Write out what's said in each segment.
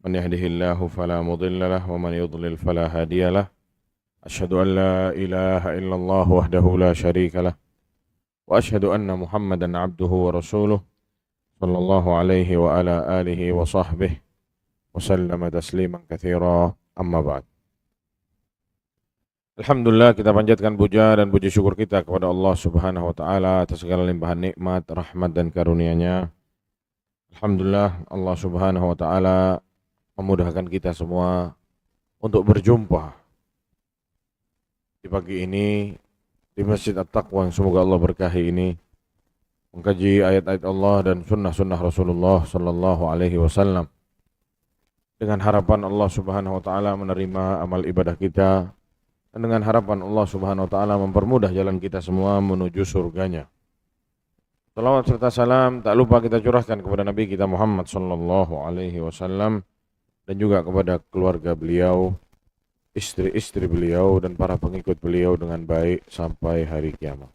من يهده الله فلا مضل له ومن يضلل فلا هادي له أشهد أن لا إله إلا الله وحده لا شريك له وأشهد أن محمدا عبده ورسوله صلى الله عليه وعلى آله وصحبه وسلم تسليما كثيرا أما بعد. Alhamdulillah, kita panjatkan puja dan puji syukur kita kepada Allah Subhanahu wa taala atas segala limpahan nikmat, rahmat dan karunia-Nya. Alhamdulillah, Allah Subhanahu wa taala memudahkan kita semua untuk berjumpa di pagi ini di Masjid At-Taqwa yang semoga Allah berkahi ini, mengkaji ayat-ayat Allah dan sunnah-sunnah Rasulullah sallallahu alaihi wasallam dengan harapan Allah Subhanahu wa taala menerima amal ibadah kita dan dengan harapan Allah Subhanahu wa taala mempermudah jalan kita semua menuju surganya. Salawat serta salam tak lupa kita curahkan kepada Nabi kita Muhammad sallallahu alaihi wasallam dan juga kepada keluarga beliau, istri-istri beliau dan para pengikut beliau dengan baik sampai hari kiamat.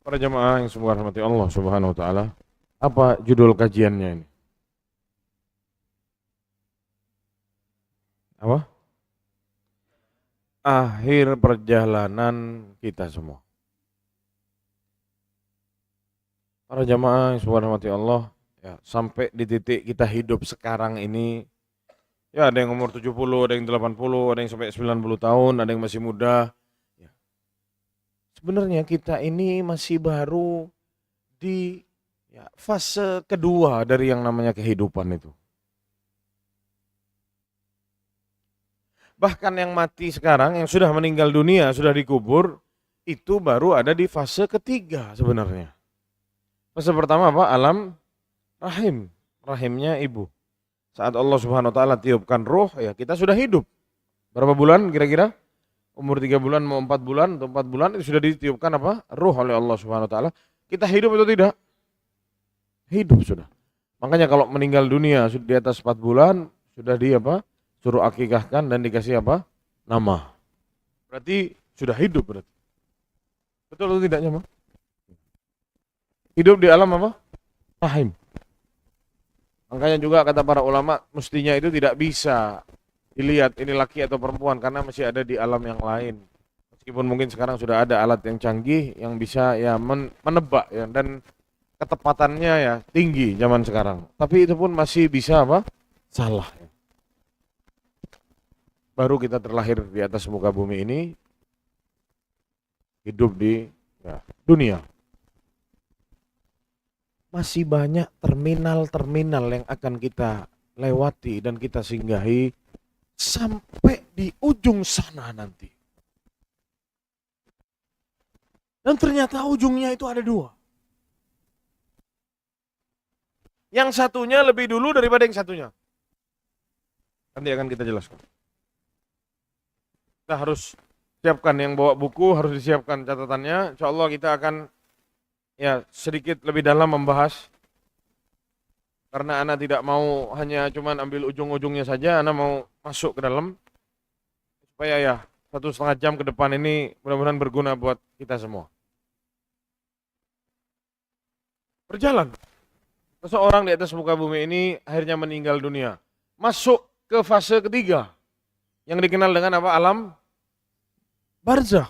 Para jamaah yang semoga rahmati Allah Subhanahu wa taala, apa judul kajiannya ini? Apa? Akhir perjalanan kita semua. Para jamaah yang semoga rahmati Allah, ya, sampai di titik kita hidup sekarang ini, ya ada yang umur 70, ada yang 80, ada yang sampai 90 tahun, ada yang masih muda. Ya. Sebenarnya kita ini masih baru di fase kedua dari yang namanya kehidupan itu. Bahkan yang mati sekarang, yang sudah meninggal dunia, sudah dikubur, itu baru ada di fase ketiga sebenarnya. Fase pertama apa? Alam rahim, rahimnya ibu. Saat Allah Subhanahu wa taala tiupkan ruh, ya kita sudah hidup. Berapa bulan kira-kira? Umur 3 bulan mau 4 bulan atau 4 bulan itu sudah ditiupkan apa? Ruh oleh Allah Subhanahu wa taala. Kita hidup atau tidak? Hidup sudah. Makanya kalau meninggal dunia sudah di atas 4 bulan sudah di apa? Suruh akikahkan dan dikasih apa? Nama. Berarti sudah hidup berarti. Betul atau tidak Jamaah? Hidup di alam apa? Rahim. Makanya juga kata para ulama mestinya itu tidak bisa dilihat ini laki atau perempuan karena masih ada di alam yang lain. Meskipun mungkin sekarang sudah ada alat yang canggih yang bisa ya menebak ya dan ketepatannya ya tinggi zaman sekarang. Tapi itu pun masih bisa apa? Salah. Baru kita terlahir di atas muka bumi ini, hidup di dunia. Masih banyak terminal-terminal yang akan kita lewati dan kita singgahi sampai di ujung sana nanti. Dan ternyata ujungnya itu ada dua. Yang satunya lebih dulu daripada yang satunya. Nanti akan kita jelaskan. Kita harus siapkan yang bawa buku, harus disiapkan catatannya. Insya Allah kita akan sedikit lebih dalam membahas. Karena anak tidak mau hanya cuman ambil ujung-ujungnya saja, anak mau masuk ke dalam. Supaya 1,5 jam ke depan ini mudah-mudahan berguna buat kita semua. Berjalan. Seseorang di atas muka bumi ini akhirnya meninggal dunia. Masuk ke fase ketiga. Yang dikenal dengan apa? Alam barzakh.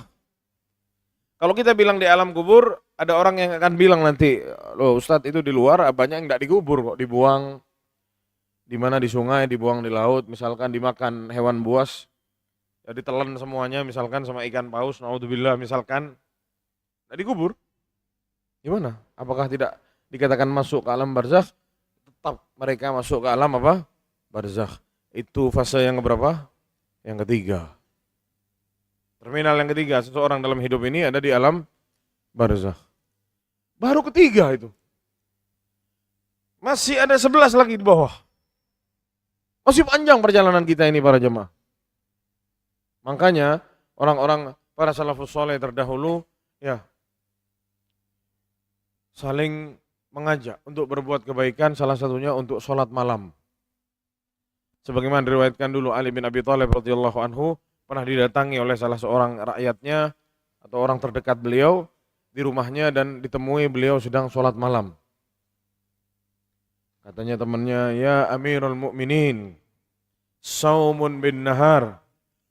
Kalau kita bilang di alam kubur, ada orang yang akan bilang nanti, loh Ustadz itu di luar, banyak yang tidak dikubur kok, dibuang di mana di sungai, dibuang di laut, misalkan dimakan hewan buas, ya ditelan semuanya, misalkan sama ikan paus, naudzubillah misalkan, tidak dikubur. Gimana? Apakah tidak dikatakan masuk ke alam barzakh? Tetap mereka masuk ke alam apa? Barzakh. Itu fase yang berapa? Yang ketiga. Terminal yang ketiga, seseorang dalam hidup ini ada di alam barzakh. Baru ketiga itu. Masih ada 11 lagi di bawah. Masih panjang perjalanan kita ini para jemaah. Makanya orang-orang para salafus saleh terdahulu saling mengajak untuk berbuat kebaikan, salah satunya untuk sholat malam. Sebagaimana diriwayatkan dulu Ali bin Abi Thalib radhiyallahu anhu pernah didatangi oleh salah seorang rakyatnya atau orang terdekat beliau di rumahnya dan ditemui beliau sedang sholat malam. Katanya temannya, ya Amirul Mukminin, saumun bin nahar,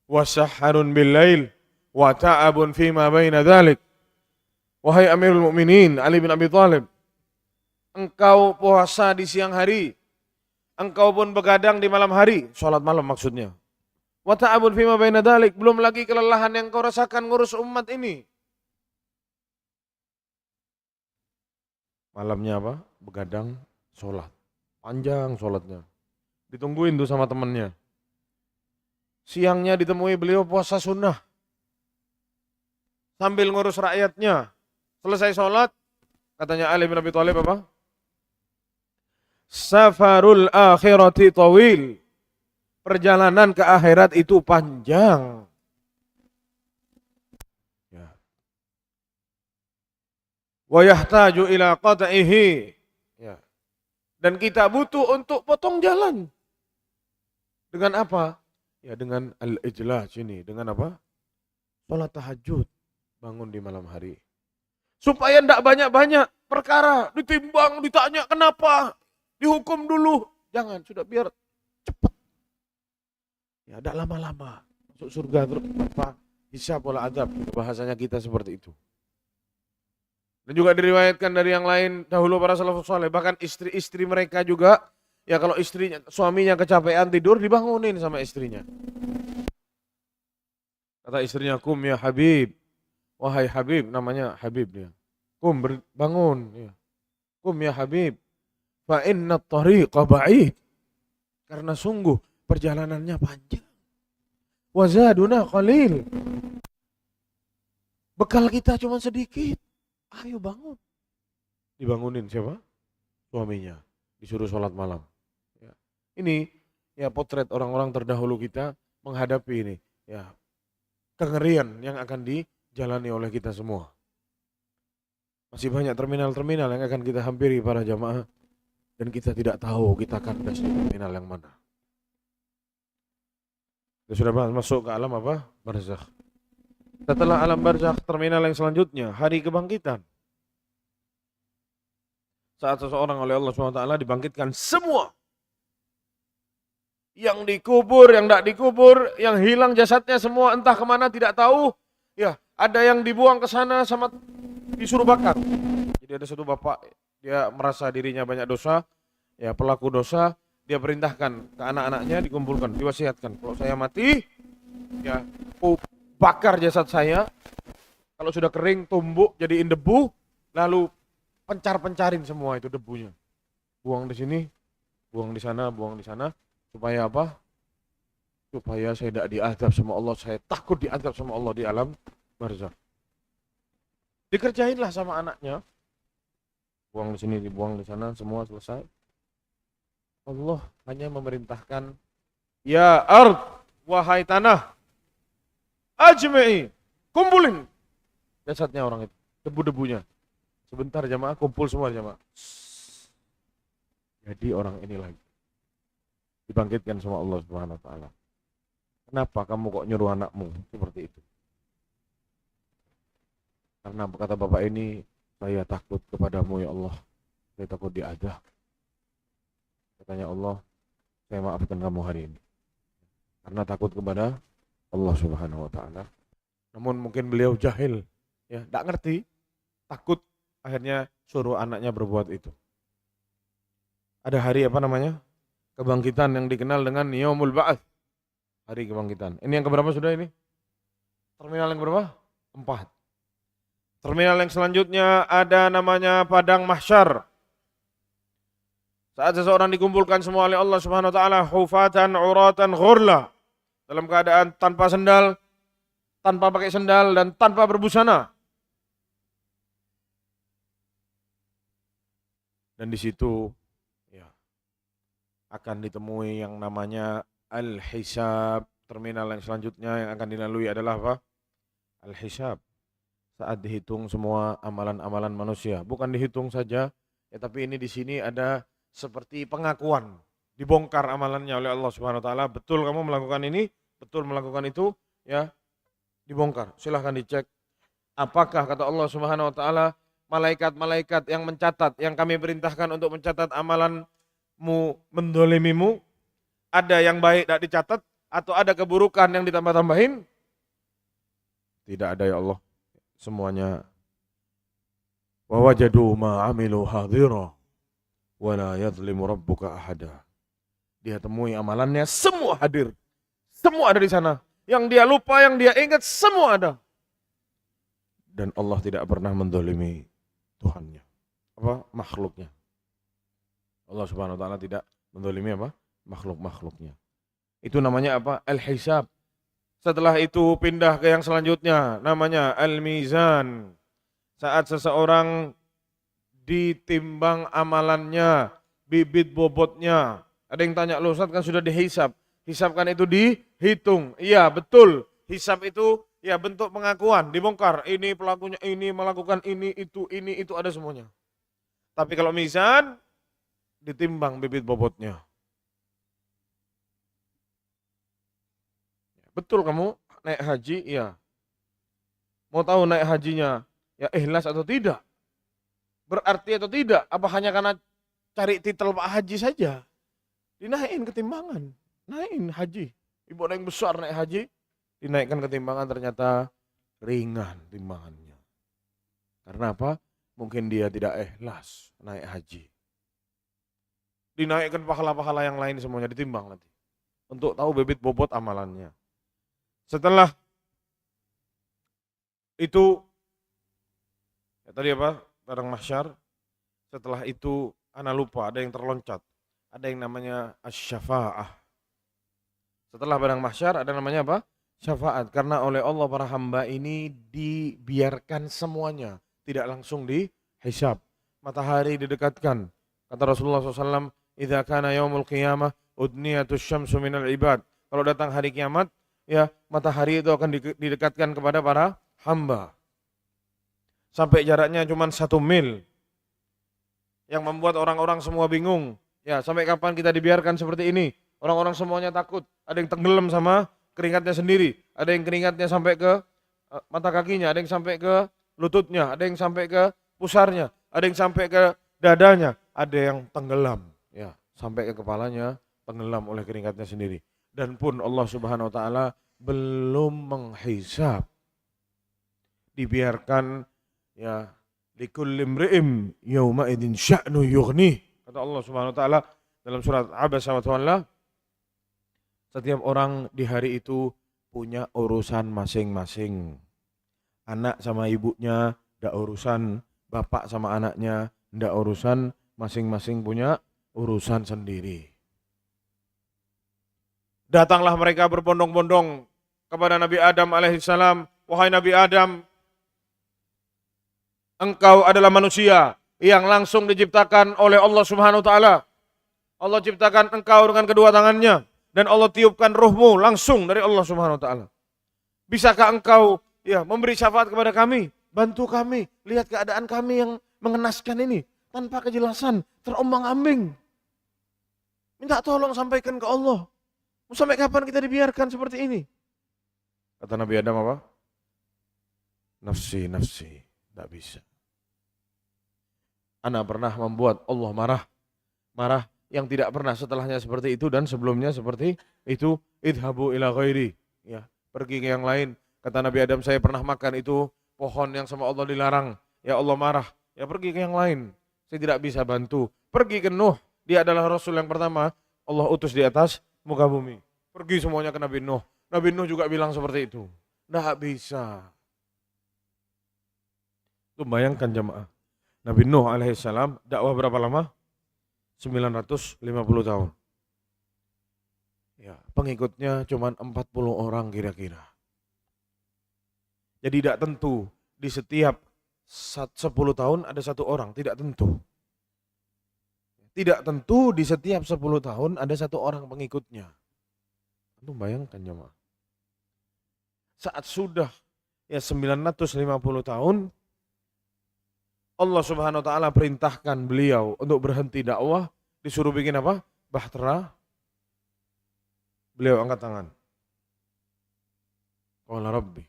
wa sahharun bil lail, wa ta'abun fima baina dhalik. Wahai Amirul Mukminin Ali bin Abi Thalib, engkau puasa di siang hari, engkau pun begadang di malam hari, sholat malam maksudnya. Wa ta'abun fima baina dhalik, belum lagi kelelahan yang kau rasakan ngurus umat ini. Malamnya apa? Begadang, sholat. Panjang sholatnya. Ditungguin tuh sama temennya. Siangnya ditemui beliau puasa sunnah. Sambil ngurus rakyatnya. Selesai sholat, katanya Ali bin Abi Thalib apa? Safarul akhirati tawil. Perjalanan ke akhirat itu panjang. Ya. Wa yahtaju ila qat'ihi. Ya. Dan kita butuh untuk potong jalan. Dengan apa? Ya dengan al-ijlah sini. Dengan apa? Sholat tahajud. Bangun di malam hari. Supaya tidak banyak-banyak perkara. Ditimbang, ditanya kenapa. Dihukum dulu. Jangan, sudah biar cepat. Ya tidak lama-lama. Masuk surga terus apa? Hisab wala adab. Bahasanya kita seperti itu. Dan juga diriwayatkan dari yang lain dahulu para salafus saleh, bahkan istri-istri mereka juga, ya kalau istrinya, suaminya kecapean tidur, dibangunin sama istrinya. Kata istrinya, kum ya Habib, wahai Habib, namanya Habib dia. Kum bangun, ya. Kum ya Habib, fa inna tariqa ba'id. Karena sungguh perjalanannya panjang. Wa zaduna qalil. Bekal kita cuma sedikit. Ayo bangun. Dibangunin siapa? Suaminya. Disuruh sholat malam. Ya. Ini ya potret orang-orang terdahulu kita menghadapi ini. Ya, kengerian yang akan dijalani oleh kita semua. Masih banyak terminal-terminal yang akan kita hampiri para jamaah. Dan kita tidak tahu kita akan di terminal yang mana. Kita sudah masuk ke alam apa? Barzakh. Setelah alam barzakh, terminal yang selanjutnya, hari kebangkitan. Saat seseorang oleh Allah SWT dibangkitkan semua. Yang dikubur, yang tidak dikubur, yang hilang jasadnya semua entah kemana tidak tahu. Ya, ada yang dibuang ke sana sama disuruh bakar. Jadi ada satu bapak, dia merasa dirinya banyak dosa, ya pelaku dosa, dia perintahkan ke anak-anaknya dikumpulkan, diwasiatkan. Kalau saya mati, ya bakar jasad saya, kalau sudah kering, tumbuk, jadiin debu, lalu pencarin semua itu debunya. Buang di sini, buang di sana, supaya apa? Supaya saya tidak diazab sama Allah, saya takut diazab sama Allah di alam barzakh. Dikerjainlah sama anaknya. Buang di sini, dibuang di sana, semua selesai. Allah hanya memerintahkan, ya ard, wahai tanah, ajma'i, kumpulin jasadnya orang itu, debu-debunya. Sebentar jamaah, kumpul semua jamaah. Jadi orang ini lagi dibangkitkan sama Allah Subhanahu wa taala. Kenapa kamu kok nyuruh anakmu seperti itu? Karena kata bapak ini, saya takut kepadamu ya Allah. Saya takut diazab. Katanya Allah, saya maafkan kamu hari ini. Karena takut kepada Allah Subhanahu wa taala. Namun mungkin beliau jahil, ya, enggak ngerti, takut, akhirnya suruh anaknya berbuat itu. Ada hari apa namanya? Kebangkitan yang dikenal dengan Yaumul Ba'ats. Hari kebangkitan. Ini yang keberapa sudah ini? Terminal yang berapa? 4. Terminal yang selanjutnya ada namanya Padang Mahsyar. Saat seseorang dikumpulkan semua oleh Allah Subhanahu wa taala hufatan uratan ghurla, dalam keadaan tanpa sendal, tanpa pakai sendal dan tanpa berbusana. Dan di situ ya akan ditemui yang namanya al-hisab. Terminal yang selanjutnya yang akan dilalui adalah apa? Al-hisab. Saat dihitung semua amalan-amalan manusia, bukan dihitung saja, ya tapi ini di sini ada seperti pengakuan, dibongkar amalannya oleh Allah Subhanahu wa taala. Betul kamu melakukan ini, betul melakukan itu, ya dibongkar. Silahkan dicek. Apakah kata Allah Subhanahu wa taala malaikat-malaikat yang mencatat, yang kami perintahkan untuk mencatat amalan mendolimimu, ada yang baik tidak dicatat, atau ada keburukan yang ditambah-tambahin? Tidak ada ya Allah. Semuanya. Wa wajadu ma amilu hadira wa la yadhlimu rabbuka ahada. Dia temui amalannya semua hadir. Semua ada di sana. Yang dia lupa, yang dia ingat, semua ada. Dan Allah tidak pernah mendolimi Tuhannya. Makhluknya. Allah Subhanahu wa taala tidak mendolimi makhluk-makhluknya. Itu namanya Al-Hisab. Setelah itu pindah ke yang selanjutnya, namanya Al-Mizan. Saat seseorang ditimbang amalannya, bibit bobotnya. Ada yang tanya, loh Ustaz kan sudah dihisab. Hisab kan itu dihitung. Iya betul. Hisab itu ya bentuk pengakuan, dibongkar. Ini pelakunya, ini melakukan ini itu ada semuanya. Tapi kalau mizan, ditimbang bibit bobotnya. Betul kamu naik haji, iya. Mau tahu naik hajinya, ya ikhlas atau tidak? Berarti atau tidak? Apa hanya karena cari titel Pak Haji saja? Dinaikin ketimbangan, naikin haji. Ibu ada yang besar naik haji, dinaikkan ketimbangan ternyata ringan timbangannya. Karena apa? Mungkin dia tidak ikhlas naik haji. Dinaikkan pahala-pahala yang lain semuanya ditimbang nanti. Untuk tahu bibit bobot amalannya. Setelah itu, ya tadi Padang mahsyar. Setelah itu, ana lupa, ada yang terloncat. Ada yang namanya asy-syafa'ah. Setelah padang mahsyar ada namanya syafaat. Karena oleh Allah para hamba ini dibiarkan semuanya. Tidak langsung dihisab. Matahari didekatkan. Kata Rasulullah SAW, "Idza kana yaumul qiyamah udniyatus syamsu minal ibad." Kalau datang hari kiamat, ya matahari itu akan didekatkan kepada para hamba. Sampai jaraknya cuma 1 mil. Yang membuat orang-orang semua bingung. Ya, sampai kapan kita dibiarkan seperti ini? Orang-orang semuanya takut. Ada yang tenggelam sama keringatnya sendiri. Ada yang keringatnya sampai ke mata kakinya. Ada yang sampai ke lututnya. Ada yang sampai ke pusarnya. Ada yang sampai ke dadanya. Ada yang tenggelam. Ya, sampai ke kepalanya tenggelam oleh keringatnya sendiri. Dan pun Allah Subhanahu wa taala belum menghisab. Dibiarkan ya likulli imri'in yauma idzin sya'nu yughni. Kata Allah Subhanahu wa taala dalam surat Abasa wa Tawalla, setiap orang di hari itu punya urusan masing-masing. Anak sama ibunya ndak urusan, bapak sama anaknya ndak urusan, masing-masing punya urusan sendiri. Datanglah mereka berbondong-bondong kepada Nabi Adam alaihissalam. Wahai Nabi Adam, engkau adalah manusia yang langsung diciptakan oleh Allah Subhanahu wa taala. Allah ciptakan engkau dengan kedua tangannya dan Allah tiupkan ruhmu langsung dari Allah Subhanahu wa taala. Bisakah engkau memberi syafaat kepada kami? Bantu kami, lihat keadaan kami yang mengenaskan ini tanpa kejelasan, terombang-ambing. Minta tolong sampaikan ke Allah. Sampai kapan kita dibiarkan seperti ini? Kata Nabi Adam apa? Nafsi, nafsi, tidak bisa. Ana pernah membuat Allah marah yang tidak pernah setelahnya seperti itu dan sebelumnya seperti itu. Idhabu ila ghairi, ya, pergi ke yang lain. Kata Nabi Adam, saya pernah makan itu pohon yang sama Allah dilarang. Ya Allah marah, ya pergi ke yang lain. Saya tidak bisa bantu. Pergi ke Nuh, dia adalah Rasul yang pertama Allah utus di atas muka bumi. Pergi semuanya ke Nabi Nuh. Nabi Nuh juga bilang seperti itu. Tidak bisa. Itu bayangkan jemaah. Nabi Nuh alaihissalam dakwah berapa lama? 950 tahun. Ya, pengikutnya cuma 40 orang kira-kira. Jadi tidak tentu di setiap 10 tahun ada 1 orang, tidak tentu. Tidak tentu di setiap 10 tahun ada 1 orang pengikutnya. Itu bayangkan jemaah. Saat sudah 950 tahun, Allah Subhanahu wa taala perintahkan beliau untuk berhenti dakwah, disuruh bikin apa? Bahtera. Beliau angkat tangan. Qala Rabbi,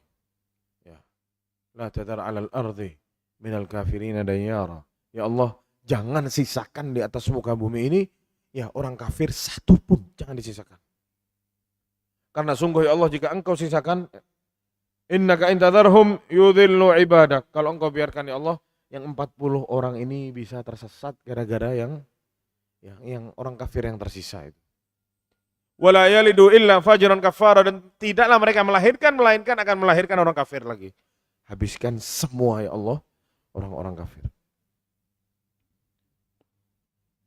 ya, la tadar 'alal ardi minal kafirina dayyara. Ya Allah, jangan sisakan di atas muka bumi ini Ya, orang kafir satu pun jangan disisakan. Karena sungguh ya Allah, jika engkau sisakan, innaka intadharhum yudhillu ibadak. Kalau engkau biarkan ya Allah, yang 40 orang ini bisa tersesat gara-gara yang orang kafir yang tersisa itu. Wala yalidu illa fajran kafara, dan tidaklah mereka melahirkan melainkan akan melahirkan orang kafir lagi. Habiskan semua ya Allah orang-orang kafir.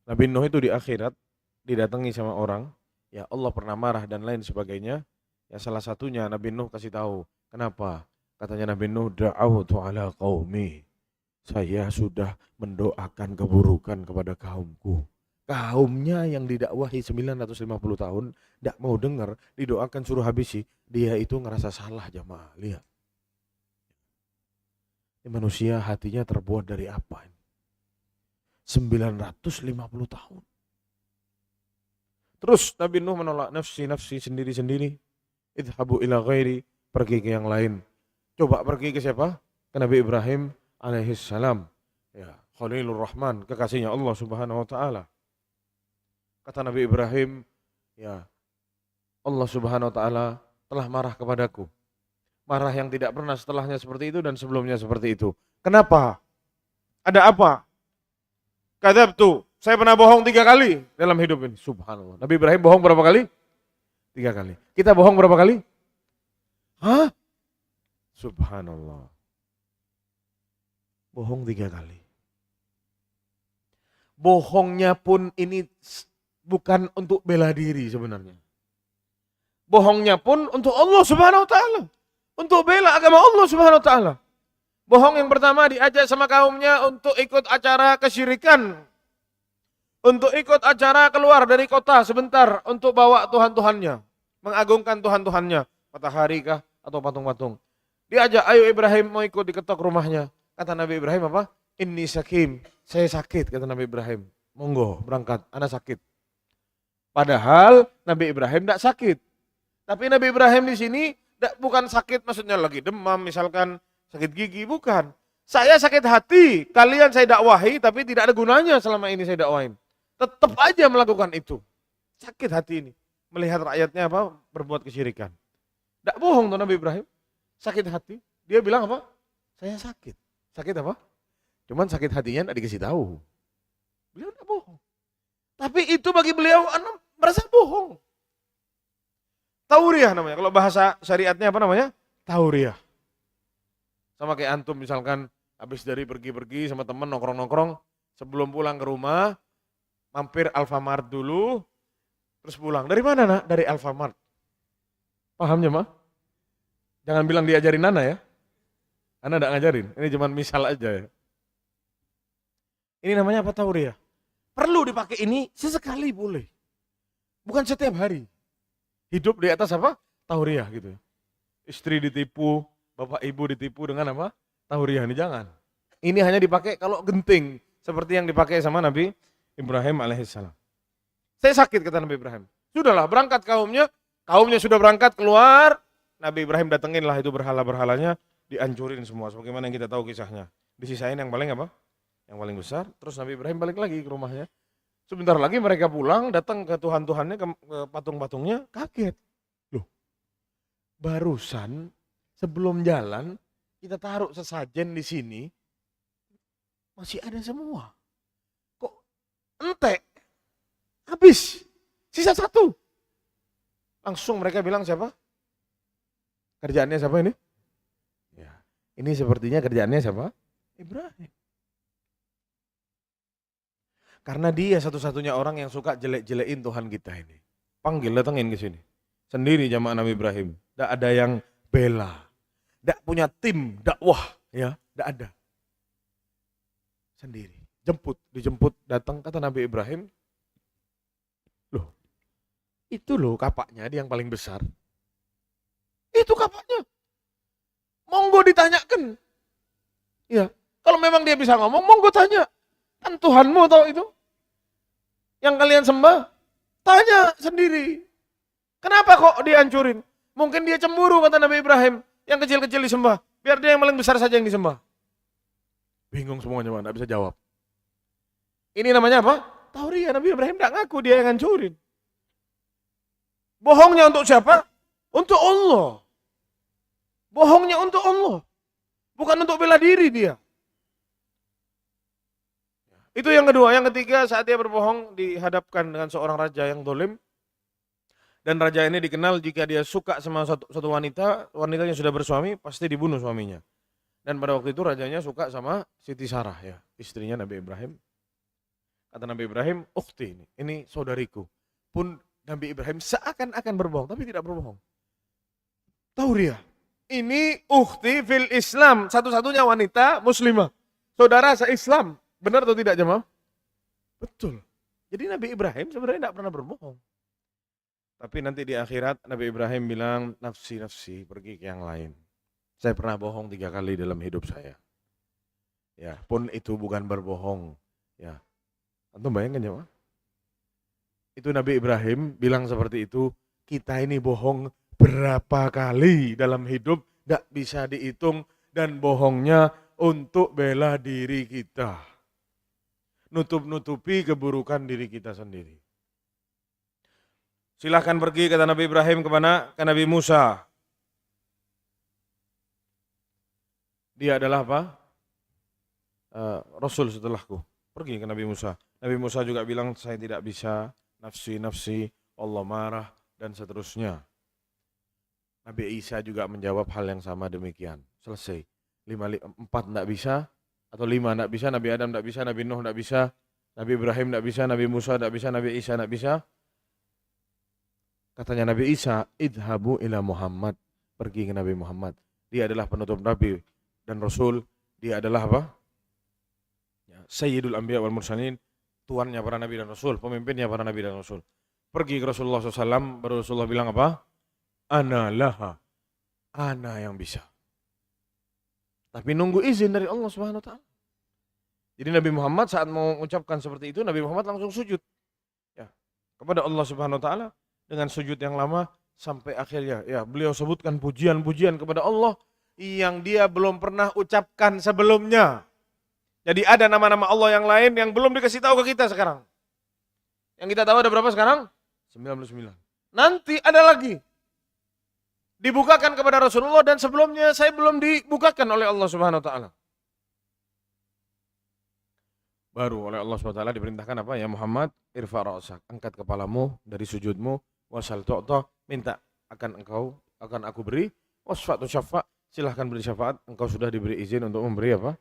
Nabi Nuh itu di akhirat didatangi sama orang, ya Allah pernah marah dan lain sebagainya. Ya salah satunya Nabi Nuh kasih tahu. Kenapa? Katanya Nabi Nuh, da'awtu ala qaumi. Saya sudah mendoakan keburukan kepada kaumku. Kaumnya yang didakwahi 950 tahun tidak mau dengar, didoakan suruh habisi, dia itu ngerasa salah. Jamaah, lihat. Ini manusia hatinya terbuat dari apa? 950 tahun. Terus Nabi Nuh menolak, nafsi sendiri-sendiri. Idhabu ila ghairi, pergi ke yang lain. Coba pergi ke siapa? Ke Nabi Ibrahim alaihissalam. Ya, Khalilur Rahman, kekasihnya Allah Subhanahu wa taala. Kata Nabi Ibrahim, ya Allah Subhanahu wa taala telah marah kepadaku. Marah yang tidak pernah setelahnya seperti itu dan sebelumnya seperti itu. Kenapa? Ada apa? Kadzabtu, saya pernah bohong 3 kali dalam hidup ini. Subhanallah. Nabi Ibrahim bohong berapa kali? 3 kali. Kita bohong berapa kali? Hah? Subhanallah. Bohong 3 kali. Bohongnya pun ini bukan untuk bela diri sebenarnya. Bohongnya pun untuk Allah Subhanahu wa taala. Untuk bela agama Allah Subhanahu wa taala. Bohong yang pertama, diajak sama kaumnya untuk ikut acara kesyirikan. Untuk ikut acara keluar dari kota sebentar untuk bawa Tuhan-Tuhannya. Mengagungkan Tuhan-Tuhannya. Matahari kah atau patung-patung. Diajak, ayo Ibrahim mau ikut, diketok rumahnya. Kata Nabi Ibrahim apa? Inni sakim, saya sakit, kata Nabi Ibrahim. Monggo berangkat, anak sakit. Padahal Nabi Ibrahim tidak sakit. Tapi Nabi Ibrahim di sini bukan sakit maksudnya lagi demam misalkan, sakit gigi, bukan. Saya sakit hati, kalian saya dakwahi tapi tidak ada gunanya selama ini saya dakwahin. Tetap aja melakukan itu. Sakit hati ini. Melihat rakyatnya apa? Berbuat kesyirikan. Tidak bohong tuh Nabi Ibrahim. Sakit hati. Dia bilang apa? Saya sakit. Sakit apa? Cuman sakit hatinya tidak dikasih tahu. Beliau tidak bohong. Tapi itu bagi beliau merasa bohong. Tauriah namanya. Kalau bahasa syariatnya apa namanya? Tauriah. Sama kayak antum misalkan habis dari pergi-pergi sama temen nongkrong-nongkrong, sebelum pulang ke rumah mampir Alfamart dulu, terus pulang. Dari mana nak? Dari Alfamart. Paham jemaah? Jangan bilang diajarin Nana ya. Anda tidak ngajarin. Ini cuma misal aja ya. Ini namanya apa? Tauriah. Perlu dipakai ini sesekali boleh. Bukan setiap hari. Hidup di atas apa? Tauriah gitu. Istri ditipu, bapak ibu ditipu dengan apa? Tauriah, ini jangan. Ini hanya dipakai kalau genting. Seperti yang dipakai sama Nabi Ibrahim alaihissalam. Saya sakit, kata Nabi Ibrahim. Sudahlah, berangkat kaumnya. Kaumnya sudah berangkat keluar. Nabi Ibrahim datenginlah itu berhala-berhalanya. Dihancurin semua. Sebagaimana yang kita tahu kisahnya. Disisain yang paling apa? Yang paling besar. Terus Nabi Ibrahim balik lagi ke rumahnya. Sebentar lagi mereka pulang, datang ke Tuhan-Tuhannya, ke patung-patungnya, kaget. Loh, barusan sebelum jalan, kita taruh sesajen di sini, masih ada semua. Kok entek? Habis, sisa 1. Langsung mereka bilang siapa? Kerjaannya siapa ini? Ya, ini sepertinya kerjaannya siapa? Ibrahim. Karena dia satu-satunya orang yang suka jelek-jelekin Tuhan kita ini. Panggil, datengin ke sini. Sendiri jamaah Nabi Ibrahim. Tidak ada yang bela. Tidak punya tim dakwah. Ya, tidak ada. Sendiri. Dijemput, datang. Kata Nabi Ibrahim, loh, itu loh kapaknya, dia yang paling besar. Itu kapaknya. Monggo ditanyakan. Ya, kalau memang dia bisa ngomong, monggo tanya. Kan Tuhanmu tahu itu. Yang kalian sembah, tanya sendiri. Kenapa kok dihancurin? Mungkin dia cemburu, kata Nabi Ibrahim. Yang kecil-kecil disembah. Biar dia yang paling besar saja yang disembah. Bingung semuanya, tidak bisa jawab. Ini namanya apa? Tahu dia Nabi Ibrahim tidak ngaku dia yang ngancurin. Bohongnya untuk siapa? Untuk Allah. Bohongnya untuk Allah. Bukan untuk bela diri dia. Itu yang kedua. Yang ketiga, saat dia berbohong dihadapkan dengan seorang raja yang dolim. Dan raja ini dikenal jika dia suka sama satu wanita, wanitanya sudah bersuami, pasti dibunuh suaminya. Dan pada waktu itu rajanya suka sama Siti Sarah, ya, istrinya Nabi Ibrahim. Kata Nabi Ibrahim, ukhti ini saudariku. Pun Nabi Ibrahim seakan-akan berbohong, tapi tidak berbohong. Tahu dia, ini ukhti fil Islam, satu-satunya wanita muslimah. Saudara se-Islam. Benar atau tidak jemaah? Betul. Jadi Nabi Ibrahim sebenarnya tidak pernah berbohong. Tapi nanti di akhirat Nabi Ibrahim bilang, nafsi-nafsi, pergi ke yang lain. Saya pernah bohong 3 kali dalam hidup saya. Ya, pun itu bukan berbohong. Ya, antum bayangkan jemaah? Itu Nabi Ibrahim bilang seperti itu, kita ini bohong berapa kali dalam hidup, tidak bisa dihitung, dan bohongnya untuk bela diri kita. Nutup-nutupi keburukan diri kita sendiri. Silahkan pergi, kata Nabi Ibrahim kepada Nabi Musa. Dia adalah apa? Rasul setelahku. Pergi ke Nabi Musa. Nabi Musa juga bilang, saya tidak bisa, nafsi-nafsi, Allah marah, dan seterusnya. Nabi Isa juga menjawab hal yang sama demikian. Selesai. 4 tidak bisa, atau 5 tidak bisa, Nabi Adam tidak bisa, Nabi Nuh tidak bisa, Nabi Ibrahim tidak bisa, Nabi Musa tidak bisa, Nabi Isa tidak bisa. Katanya Nabi Isa, idhabu ila Muhammad. Pergi ke Nabi Muhammad. Dia adalah penutup Nabi dan Rasul. Dia adalah apa? Sayyidul Anbiya wal Mursalin. Tuannya para Nabi dan Rasul. Pemimpinnya para Nabi dan Rasul. Pergi ke Rasulullah SAW. Baru Rasulullah bilang apa? Ana laha. Ana yang bisa. Tapi nunggu izin dari Allah Subhanahu wa ta'ala. Jadi Nabi Muhammad saat mau mengucapkan seperti itu, Nabi Muhammad langsung sujud. Ya, kepada Allah Subhanahu wa ta'ala. Dengan sujud yang lama sampai akhirnya ya beliau sebutkan pujian-pujian kepada Allah yang dia belum pernah ucapkan sebelumnya. Jadi ada nama-nama Allah yang lain yang belum dikasih tahu ke kita sekarang. Yang kita tahu ada berapa sekarang? 99. Nanti ada lagi. Dibukakan kepada Rasulullah dan sebelumnya saya belum dibukakan oleh Allah Subhanahu wa taala. Baru oleh Allah Subhanahu wa taala diperintahkan apa? Ya Muhammad, irfa ra'sak, angkat kepalamu dari sujudmu. Wasal tu'ta, minta akan aku beri. Wasfa'tu syafa', silahkan beri syafaat. Engkau sudah diberi izin untuk memberi apa?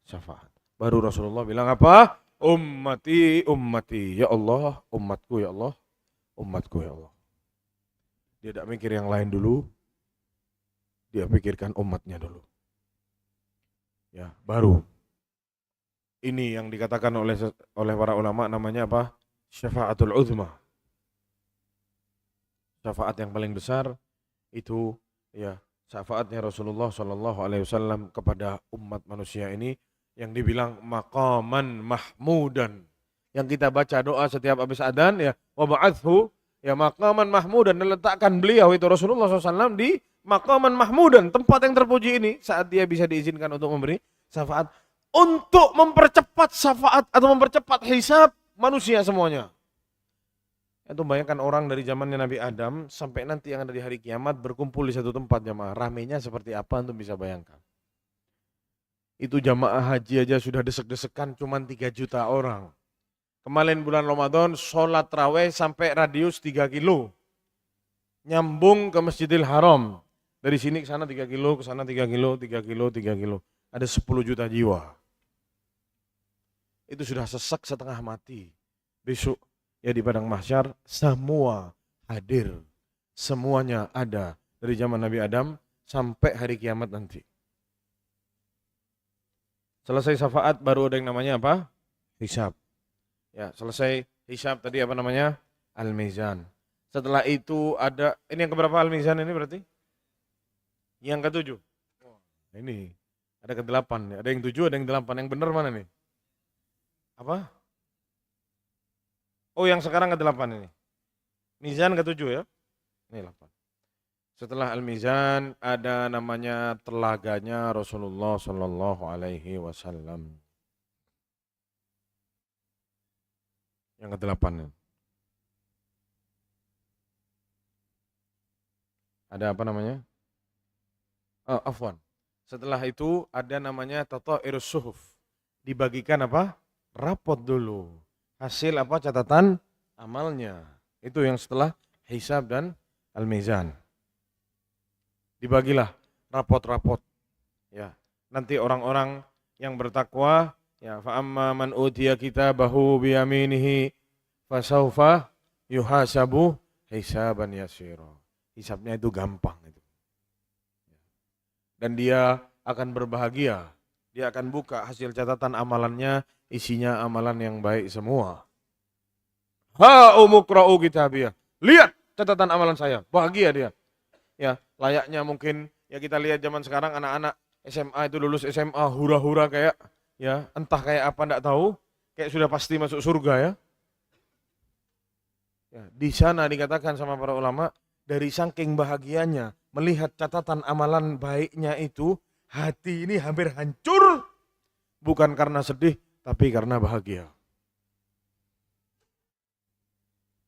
Syafaat. Baru Rasulullah bilang apa? Ummati, ummati, ya Allah, umatku ya Allah, umatku ya Allah. Dia tidak mikir yang lain dulu, dia pikirkan umatnya dulu. Ya, baru. Ini yang dikatakan oleh para ulama namanya apa? Syafa'atul uzma. Syafaat yang paling besar itu ya syafaatnya Rasulullah SAW kepada umat manusia ini yang dibilang maqaman mahmudan. Yang kita baca doa setiap habis adzan ya wa ba'athu ya maqaman mahmudan, dan letakkan beliau itu Rasulullah SAW di maqaman mahmudan, tempat yang terpuji ini saat dia bisa diizinkan untuk memberi syafaat untuk mempercepat syafaat atau mempercepat hisab manusia semuanya. Itu bayangkan orang dari zamannya Nabi Adam sampai nanti yang ada di hari kiamat berkumpul di satu tempat jamaah. Ramenya seperti apa untuk bisa bayangkan. Itu jamaah haji aja sudah desek-desekan cuma 3 juta orang. Kemarin bulan Ramadan sholat raweh sampai radius 3 kilo. Nyambung ke Masjidil Haram. Dari sini ke sana 3 kilo, ke sana 3 kilo, 3 kilo, 3 kilo. Ada 10 juta jiwa. Itu sudah sesak setengah mati. Besok ya di padang mahsyar semua hadir, semuanya ada dari zaman Nabi Adam sampai hari kiamat nanti. Selesai syafaat baru ada yang namanya apa? Hisab. Ya, selesai hisab tadi apa namanya? Al-Mizan. Setelah itu ada, ini yang keberapa Al-Mizan ini berarti? Yang ke-7. Ini ada ke-8, ada yang 7, ada yang 8. Yang benar mana nih? Apa? Oh, yang sekarang ke-8 ini. Mizan ke-7 ya. Ini 8. Setelah Al-Mizan ada namanya telaganya Rasulullah sallallahu alaihi wasallam. Yang ke-8. Ada apa namanya? Oh, afwan. Setelah itu ada namanya tata'irus suhuf. Dibagikan apa? Rapot dulu. Hasil apa? Catatan amalnya. Itu yang setelah hisab dan al-mizan. Dibagilah rapot-rapot. Ya. Nanti orang-orang yang bertakwa, ya, fa amma man utiya kitabahu biyaminihi fasaufa yuhasabu hisaban yasira. Hisabnya itu gampang itu. Dan dia akan berbahagia. Dia akan buka hasil catatan amalannya, isinya amalan yang baik semua. Ha umukra'u kitabiyah. Lihat catatan amalan saya, bahagia dia. Ya, layaknya mungkin ya kita lihat zaman sekarang anak-anak SMA itu lulus SMA hura-hura kayak ya, entah kayak apa enggak tahu, kayak sudah pasti masuk surga ya. Ya, di sana dikatakan sama para ulama, dari saking bahagianya melihat catatan amalan baiknya itu, hati ini hampir hancur, bukan karena sedih, tapi karena bahagia.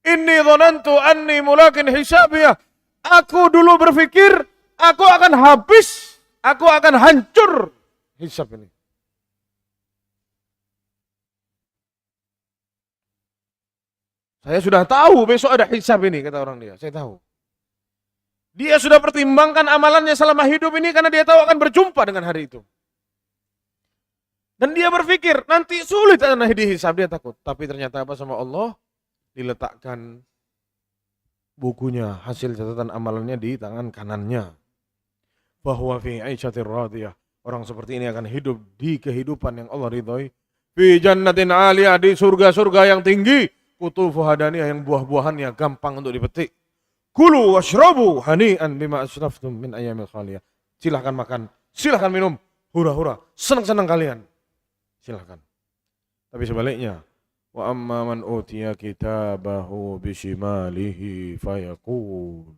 Inni dhonantu anni mulakin hisabiyah. Aku dulu berpikir, aku akan habis, aku akan hancur hisab ini. Saya sudah tahu besok ada hisab ini, kata orang dia. Saya tahu. Dia sudah pertimbangkan amalannya selama hidup ini karena dia tahu akan berjumpa dengan hari itu. Dan dia berpikir nanti sulit akan dihisab, dia takut. Tapi ternyata apa sama Allah? Diletakkan bukunya, hasil catatan amalannya di tangan kanannya. Bahwa fi aisyatir radiyah. Orang seperti ini akan hidup di kehidupan yang Allah ridhoi. Fi jannatin aliyah, di surga-surga yang tinggi. Kutufu hadaniyah, yang buah-buahannya gampang untuk dipetik. Kulu washrabu hani'an bima asraftum min ayyamil khaliyah. Silahkan makan, silahkan minum, hura-hura, senang-senang kalian. Silahkan. Tapi sebaliknya, wa amma man utiya kitabahu bishimalihi fayaqul.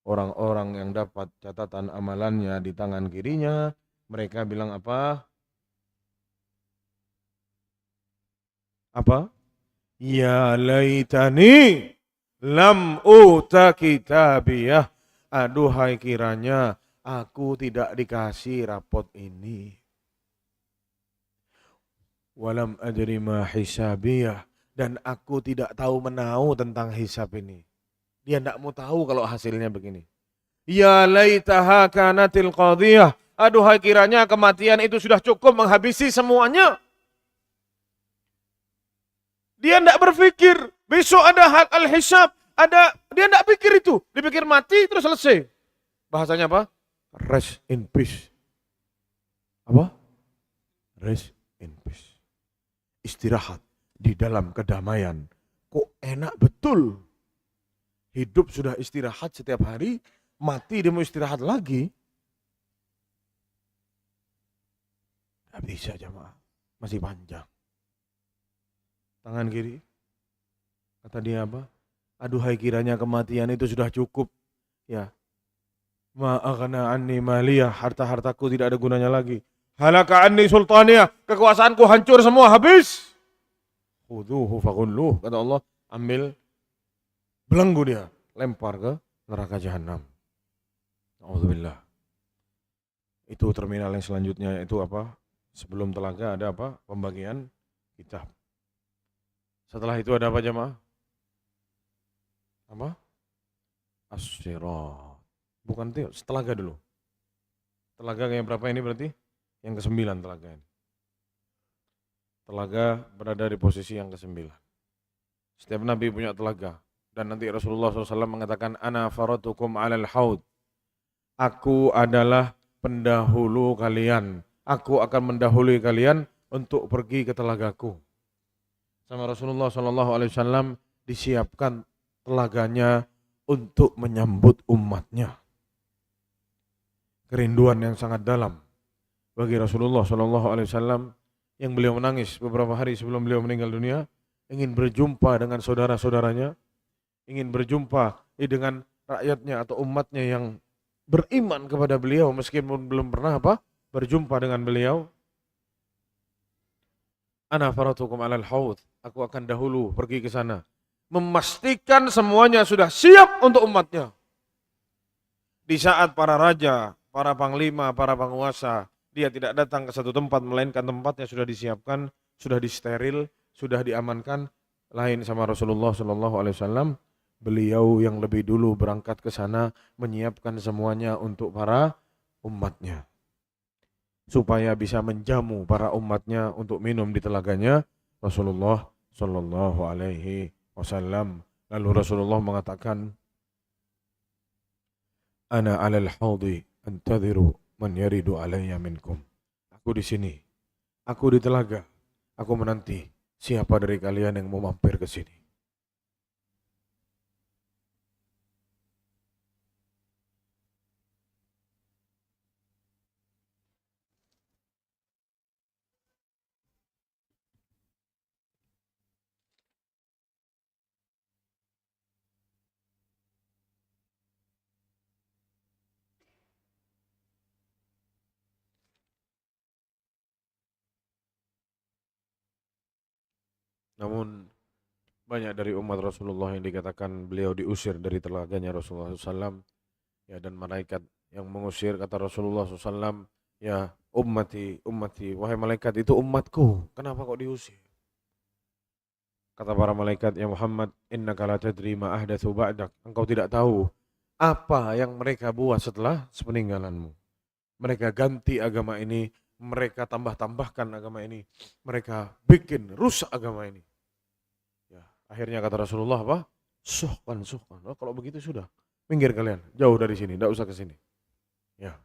Orang-orang yang dapat catatan amalannya di tangan kirinya, mereka bilang apa? Apa? Ya laitani lam uta kitabiyah. Aduhai kiranya aku tidak dikasih rapot ini. Walam adri ma hisabiyah. Dan aku tidak tahu menahu tentang hisab ini. Dia tidak mau tahu kalau hasilnya begini. Ya laitaha kanatil qadhiyah. Aduhai kiranya kematian itu sudah cukup menghabisi semuanya. Dia tidak berpikir besok ada hal al-hisab, dia tidak pikir itu. Dipikir mati terus selesai. Bahasanya apa? Rest in peace. Apa? Rest in peace. Istirahat di dalam kedamaian. Kok enak betul. Hidup sudah istirahat setiap hari, mati dia mau istirahat lagi. Tidak bisa jamaah, masih panjang. Tangan kiri, kata dia apa? Aduhai kiranya kematian itu sudah cukup. Ya, ma'aghna anni maliyah, harta-hartaku tidak ada gunanya lagi. Halaka anni sultaniyah, kekuasaanku hancur semua, habis. Khuduhu faghulluh, kata Allah, ambil belenggu dia, lempar ke neraka jahanam. A'udzubillah. Itu terminal yang selanjutnya, itu apa? Sebelum telaga ada apa? Pembagian kitab. Setelah itu ada apa jemaah? Apa? As-sirat. Bukan itu, telaga dulu. Telaga yang berapa ini berarti? Yang ke-9 telaga ini. Telaga berada di posisi yang ke-9. Setiap nabi punya telaga. Dan nanti Rasulullah SAW mengatakan, Ana faratukum alal haud. Aku adalah pendahulu kalian. Aku akan mendahului kalian untuk pergi ke telagaku. Sama Rasulullah SAW disiapkan telaganya untuk menyambut umatnya. Kerinduan yang sangat dalam bagi Rasulullah SAW yang beliau menangis beberapa hari sebelum beliau meninggal dunia, ingin berjumpa dengan saudara-saudaranya, ingin berjumpa dengan rakyatnya atau umatnya yang beriman kepada beliau meskipun belum pernah apa berjumpa dengan beliau. Ana faratukum alal haud. aku akan dahulu pergi ke sana. Memastikan semuanya sudah siap untuk umatnya. Di saat para raja, para panglima, para penguasa, dia tidak datang ke satu tempat, melainkan tempatnya sudah disiapkan, sudah disteril, sudah diamankan. Lain sama Rasulullah SAW, beliau yang lebih dulu berangkat ke sana, menyiapkan semuanya untuk para umatnya. Supaya bisa menjamu para umatnya untuk minum di telaganya Rasulullah SAW. Lalu Rasulullah mengatakan, Ana 'alal haudi antadhiru man yaridu alayya minkum. Aku di sini, aku di telaga, aku menanti siapa dari kalian yang mau mampir ke sini. Namun banyak dari umat Rasulullah yang dikatakan beliau diusir dari telaganya Rasulullah SAW, ya, dan malaikat yang mengusir, kata Rasulullah SAW, ya ummati, ummati, wahai malaikat itu umatku, kenapa kok diusir? Kata para malaikat, ya Muhammad, innaka la tadri ma ahdatsu ba'dak. Engkau tidak tahu apa yang mereka buat setelah sepeninggalanmu. Mereka ganti agama ini, mereka tambah-tambahkan agama ini, mereka bikin rusak agama ini. Ya, akhirnya kata Rasulullah apa? Suhkan, suhkan. Oh, kalau begitu sudah, minggir kalian, jauh dari sini, tidak usah ke sini. Ya.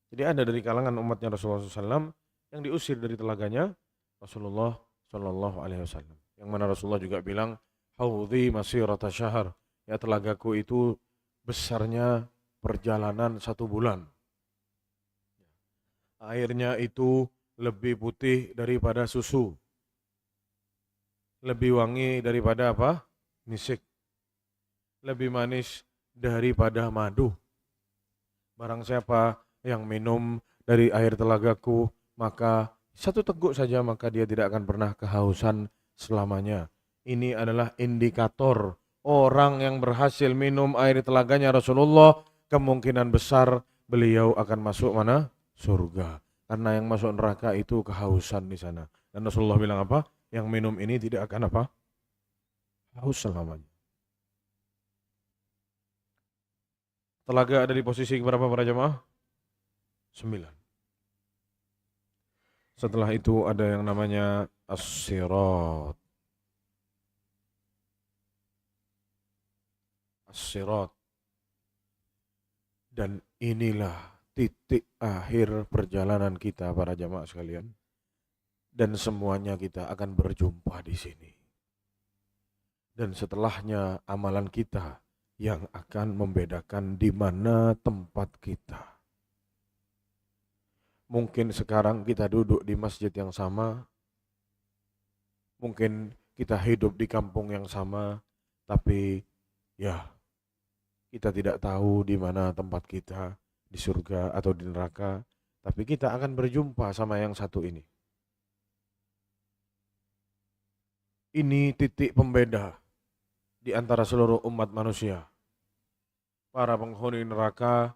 Jadi ada dari kalangan umatnya Rasulullah SAW yang diusir dari telaganya Rasulullah SAW. Yang mana Rasulullah juga bilang, haudhi masirata syahar. Ya, telagaku itu besarnya perjalanan 1 bulan. Airnya itu lebih putih daripada susu. Lebih wangi daripada apa? Misik. Lebih manis daripada madu. Barang siapa yang minum dari air telagaku, maka 1 teguk saja, maka dia tidak akan pernah kehausan selamanya. Ini adalah indikator orang yang berhasil minum air telaganya Rasulullah, kemungkinan besar beliau akan masuk mana? Surga. Karena yang masuk neraka itu kehausan di sana. Dan Rasulullah bilang apa? Yang minum ini tidak akan apa? Haus selamanya. Telaga ada di posisi berapa para jemaah? 9. Setelah itu ada yang namanya as-sirat. As-sirat. Dan inilah titik akhir perjalanan kita para jamaah sekalian. Dan semuanya kita akan berjumpa di sini. Dan setelahnya amalan kita yang akan membedakan di mana tempat kita. Mungkin sekarang kita duduk di masjid yang sama, mungkin kita hidup di kampung yang sama, tapi ya kita tidak tahu di mana tempat kita, di surga atau di neraka, tapi kita akan berjumpa sama yang satu ini. Ini titik pembeda di antara seluruh umat manusia. Para penghuni neraka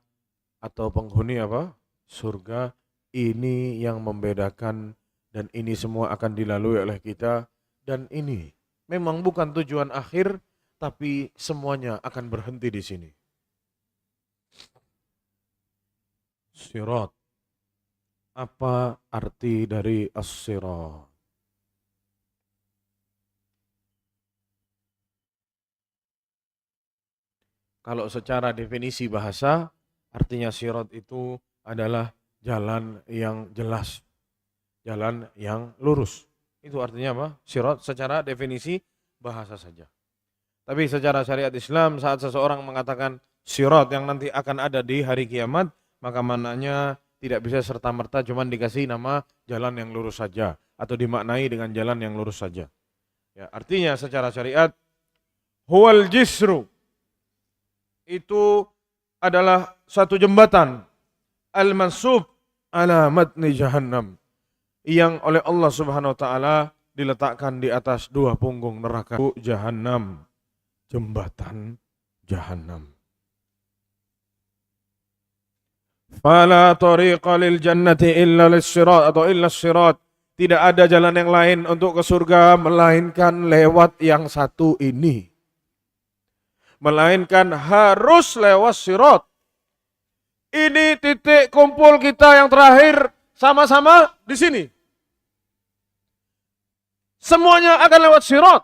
atau penghuni apa? Surga. Ini yang membedakan, dan ini semua akan dilalui oleh kita, dan ini memang bukan tujuan akhir, tapi semuanya akan berhenti di sini. Sirat. Apa arti dari as-sirat? Kalau secara definisi bahasa, artinya sirat itu adalah jalan yang jelas, jalan yang lurus. Itu artinya apa? Sirat secara definisi bahasa saja. Tapi secara syariat Islam, saat seseorang mengatakan sirat yang nanti akan ada di hari kiamat, maka maknanya tidak bisa serta-merta cuma dikasih nama jalan yang lurus saja, atau dimaknai dengan jalan yang lurus saja. Ya, artinya secara syariat, huwal jisru, itu adalah satu jembatan al-mansub ala matni jahannam, yang oleh Allah Subhanahu wa taala diletakkan di atas dua punggung neraka Jahannam, jembatan Jahannam. Fala tariqa lil jannati illa lis-sirat atau illa sirat. Tidak ada jalan yang lain untuk ke surga melainkan lewat yang satu ini. Melainkan harus lewat sirat. Ini titik kumpul kita yang terakhir sama-sama di sini. Semuanya akan lewat sirat.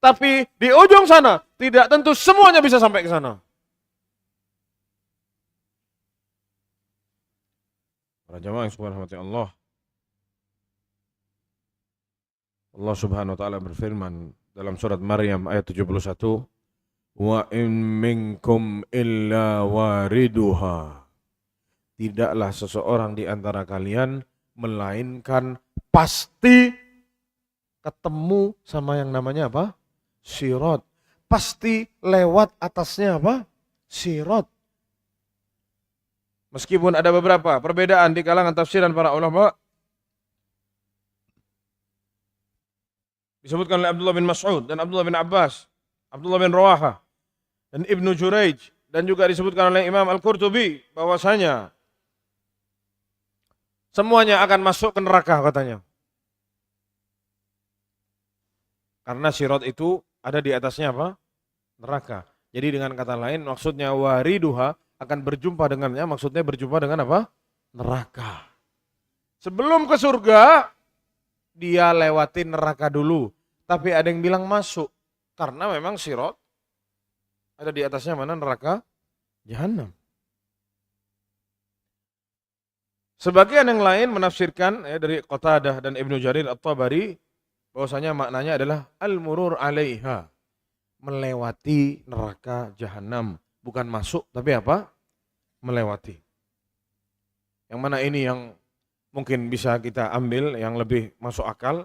Tapi di ujung sana tidak tentu semuanya bisa sampai ke sana. Para jamaah yang subhanahu wa ta'ala, Allah subhanahu wa ta'ala berfirman dalam surat Maryam ayat 71, wa in minkum illa wariduha. Tidaklah seseorang di antara kalian melainkan pasti ketemu sama yang namanya apa? Sirat. Pasti lewat atasnya apa? Sirat. Meskipun ada beberapa perbedaan di kalangan tafsiran para ulama, disebutkan oleh Abdullah bin Mas'ud dan Abdullah bin Abbas, Abdullah bin Rawaha dan Ibnu Jurayj, dan juga disebutkan oleh Imam Al-Qurtubi bahwasanya semuanya akan masuk ke neraka katanya. Karena sirat itu ada di atasnya apa? Neraka. Jadi dengan kata lain maksudnya wariduha, akan berjumpa dengannya, maksudnya berjumpa dengan apa? Neraka. Sebelum ke surga, dia lewatin neraka dulu. Tapi ada yang bilang masuk. Karena memang sirat ada di atasnya mana? Neraka Jahannam. Sebagian yang lain menafsirkan dari Qatadah dan Ibnu Jarir At-Tabari bahwasanya maknanya adalah al-murur 'alaiha, melewati neraka Jahannam. Bukan masuk, tapi apa? Melewati. Yang mana ini yang mungkin bisa kita ambil, yang lebih masuk akal,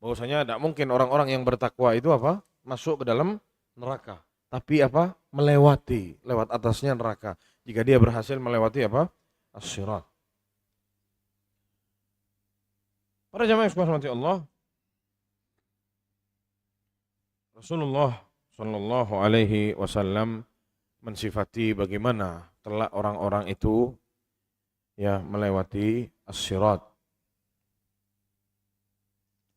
bahwasanya tidak mungkin orang-orang yang bertakwa itu apa? Masuk ke dalam neraka. Tapi apa? Melewati, lewat atasnya neraka. Jika dia berhasil melewati apa? As-sirat. Para jamaah yang dirahmati Allah, Rasulullah Shallallahu Alaihi Wasallam mensifati bagaimana kelak orang-orang itu ya melewati as-sirat.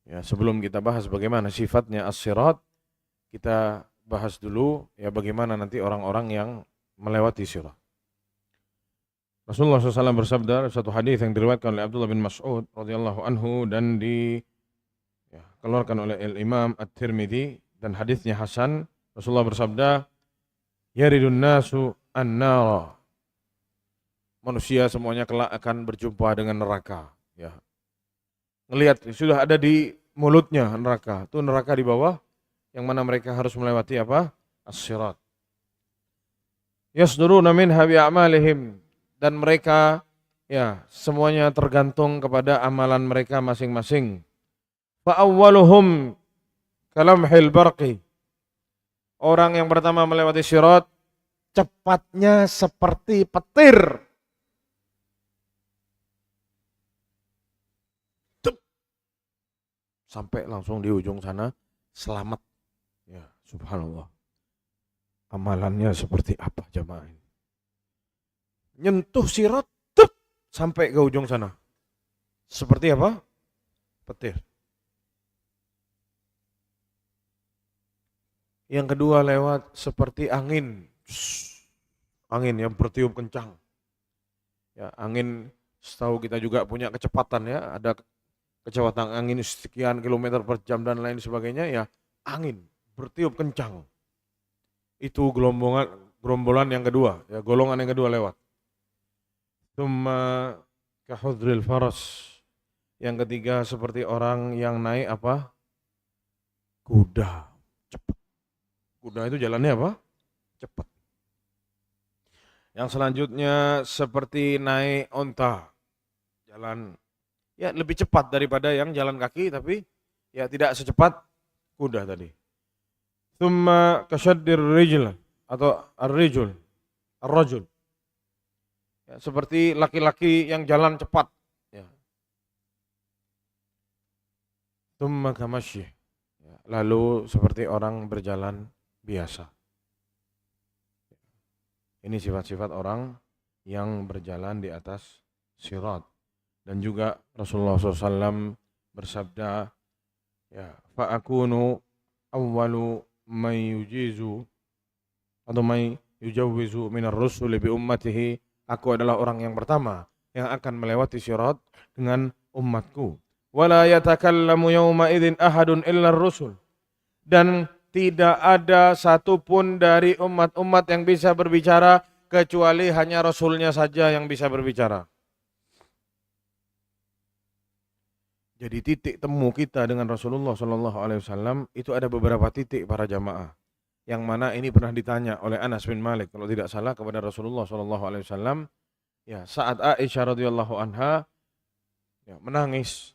Ya, sebelum kita bahas bagaimana sifatnya as-sirat, kita bahas dulu ya bagaimana nanti orang-orang yang melewati sirat. Rasulullah SAW bersabda satu hadis yang diriwayatkan oleh Abdullah bin Mas'ud radhiyallahu anhu dan dikeluarkan oleh Imam At-Tirmidzi, dan hadisnya hasan. Rasulullah bersabda, yaridun nasu an-nara. Manusia semuanya kelak akan berjumpa dengan neraka. Ya. Ngelihat sudah ada di mulutnya neraka. Itu neraka di bawah yang mana mereka harus melewati apa? As-sirat. Yasduruna minha bi'amalihim, dan mereka ya semuanya tergantung kepada amalan mereka masing-masing. Fa awwaluhum kalamhil barqi. Orang yang pertama melewati sirat cepatnya seperti petir. Sampai langsung di ujung sana selamat. Ya, subhanallah. Amalannya seperti apa jamaah ini? Nyentuh sirat, sampai ke ujung sana. Seperti apa? Petir. Yang kedua lewat seperti angin. Angin yang bertiup kencang. Ya, angin setahu kita juga punya kecepatan ya, ada kecepatan angin sekian kilometer per jam dan lain sebagainya ya, angin bertiup kencang. Itu gerombolan yang kedua, ya golongan yang kedua lewat. Tsumma kahudril faras. Yang ketiga seperti orang yang naik apa? Kuda. Cepat. Kuda itu jalannya apa? Cepat. Yang selanjutnya seperti naik onta. Jalan ya lebih cepat daripada yang jalan kaki, tapi ya tidak secepat kuda tadi. Tsumma kasyaddir rijl atau ar-rijul. Ar-rajul. Ya, seperti laki-laki yang jalan cepat. Ya. thumma kamasyih. Lalu seperti orang berjalan biasa. Ini sifat-sifat orang yang berjalan di atas sirat. Dan juga Rasulullah SAW bersabda, ya, fa'akunu awwalu may yujizu atau may yujawwizu minar rusuli bi ummatihi. Aku adalah orang yang pertama yang akan melewati sirat dengan umatku. Wala yatakallamu yawma idzin ahadun illa ar-rusul. Dan tidak ada satupun dari umat-umat yang bisa berbicara kecuali hanya Rasulnya saja yang bisa berbicara. Jadi titik temu kita dengan Rasulullah SAW itu ada beberapa titik para jamaah. Yang mana ini pernah ditanya oleh Anas bin Malik kalau tidak salah kepada Rasulullah SAW. Ya, saat Aisyah radhiyallahu anha ya, menangis.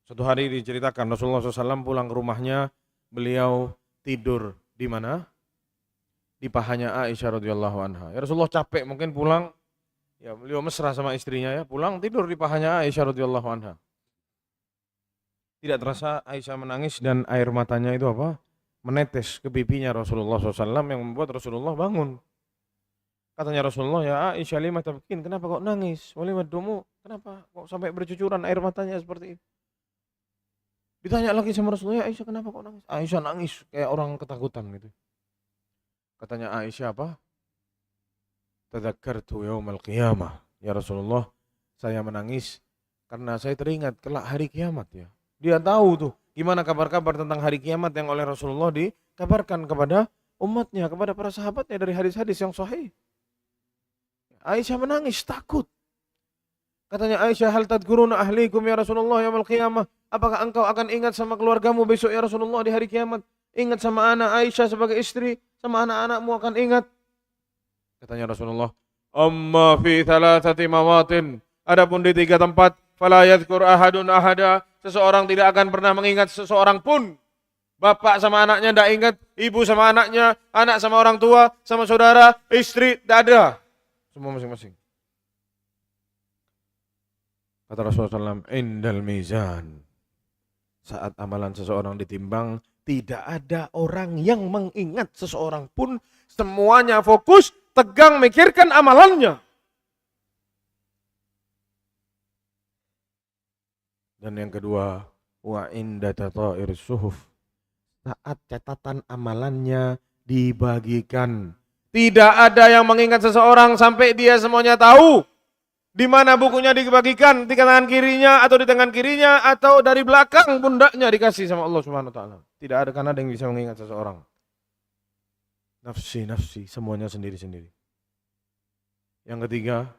Suatu hari diceritakan Rasulullah SAW pulang ke rumahnya, beliau tidur di mana? Di pahanya Aisyah radhiyallahu anha. Ya Rasulullah capek mungkin pulang, ya beliau mesra sama istrinya ya, pulang tidur di pahanya Aisyah radhiyallahu anha. Tidak terasa Aisyah menangis dan air matanya itu apa? Menetes ke pipinya Rasulullah SAW yang membuat Rasulullah bangun. Katanya Rasulullah, ya Aisyah lima tabkin, kenapa kok nangis? Walima dumu, kenapa kok sampai bercucuran air matanya seperti itu? Ditanya lagi sama Rasulullah, ya Aisyah kenapa kok nangis? Aisyah nangis kayak orang ketakutan gitu. Katanya Aisyah apa? Tadzakartu yaumal qiyamah. Ya Rasulullah, saya menangis karena saya teringat kelak hari kiamat ya. Dia tahu tuh gimana kabar-kabar tentang hari kiamat yang oleh Rasulullah dikabarkan kepada umatnya, kepada para sahabatnya dari hadis-hadis yang sahih. Aisyah menangis, takut. Katanya Aisyah, hal tadkuruna ahlikum ya Rasulullah yaumal qiyamah? Apakah engkau akan ingat sama keluargamu besok ya Rasulullah di hari kiamat? Ingat sama anak Aisyah sebagai istri, sama anak-anakmu akan ingat. Katanya Rasulullah, amma fi thalathati mawatin. Adapun di 3 tempat, fala yadhkur ahadun ahada. Seseorang tidak akan pernah mengingat seseorang pun. Bapak sama anaknya tidak ingat, ibu sama anaknya, anak sama orang tua, sama saudara, istri, tidak ada. Semua masing-masing. Kata Rasulullah SAW, indal mizan. Saat amalan seseorang ditimbang, tidak ada orang yang mengingat seseorang pun. Semuanya fokus, tegang, mikirkan amalannya. Dan yang kedua, wa inda tatairis suhuf. Saat catatan amalannya dibagikan. Tidak ada yang mengingat seseorang sampai dia semuanya tahu di mana bukunya dibagikan, di tangan kirinya atau di tangan kirinya atau dari belakang pundaknya dikasih sama Allah Subhanahu wa taala. Tidak ada kan ada yang bisa mengingat seseorang. Nafsi, nafsi, semuanya sendiri-sendiri. Yang ketiga,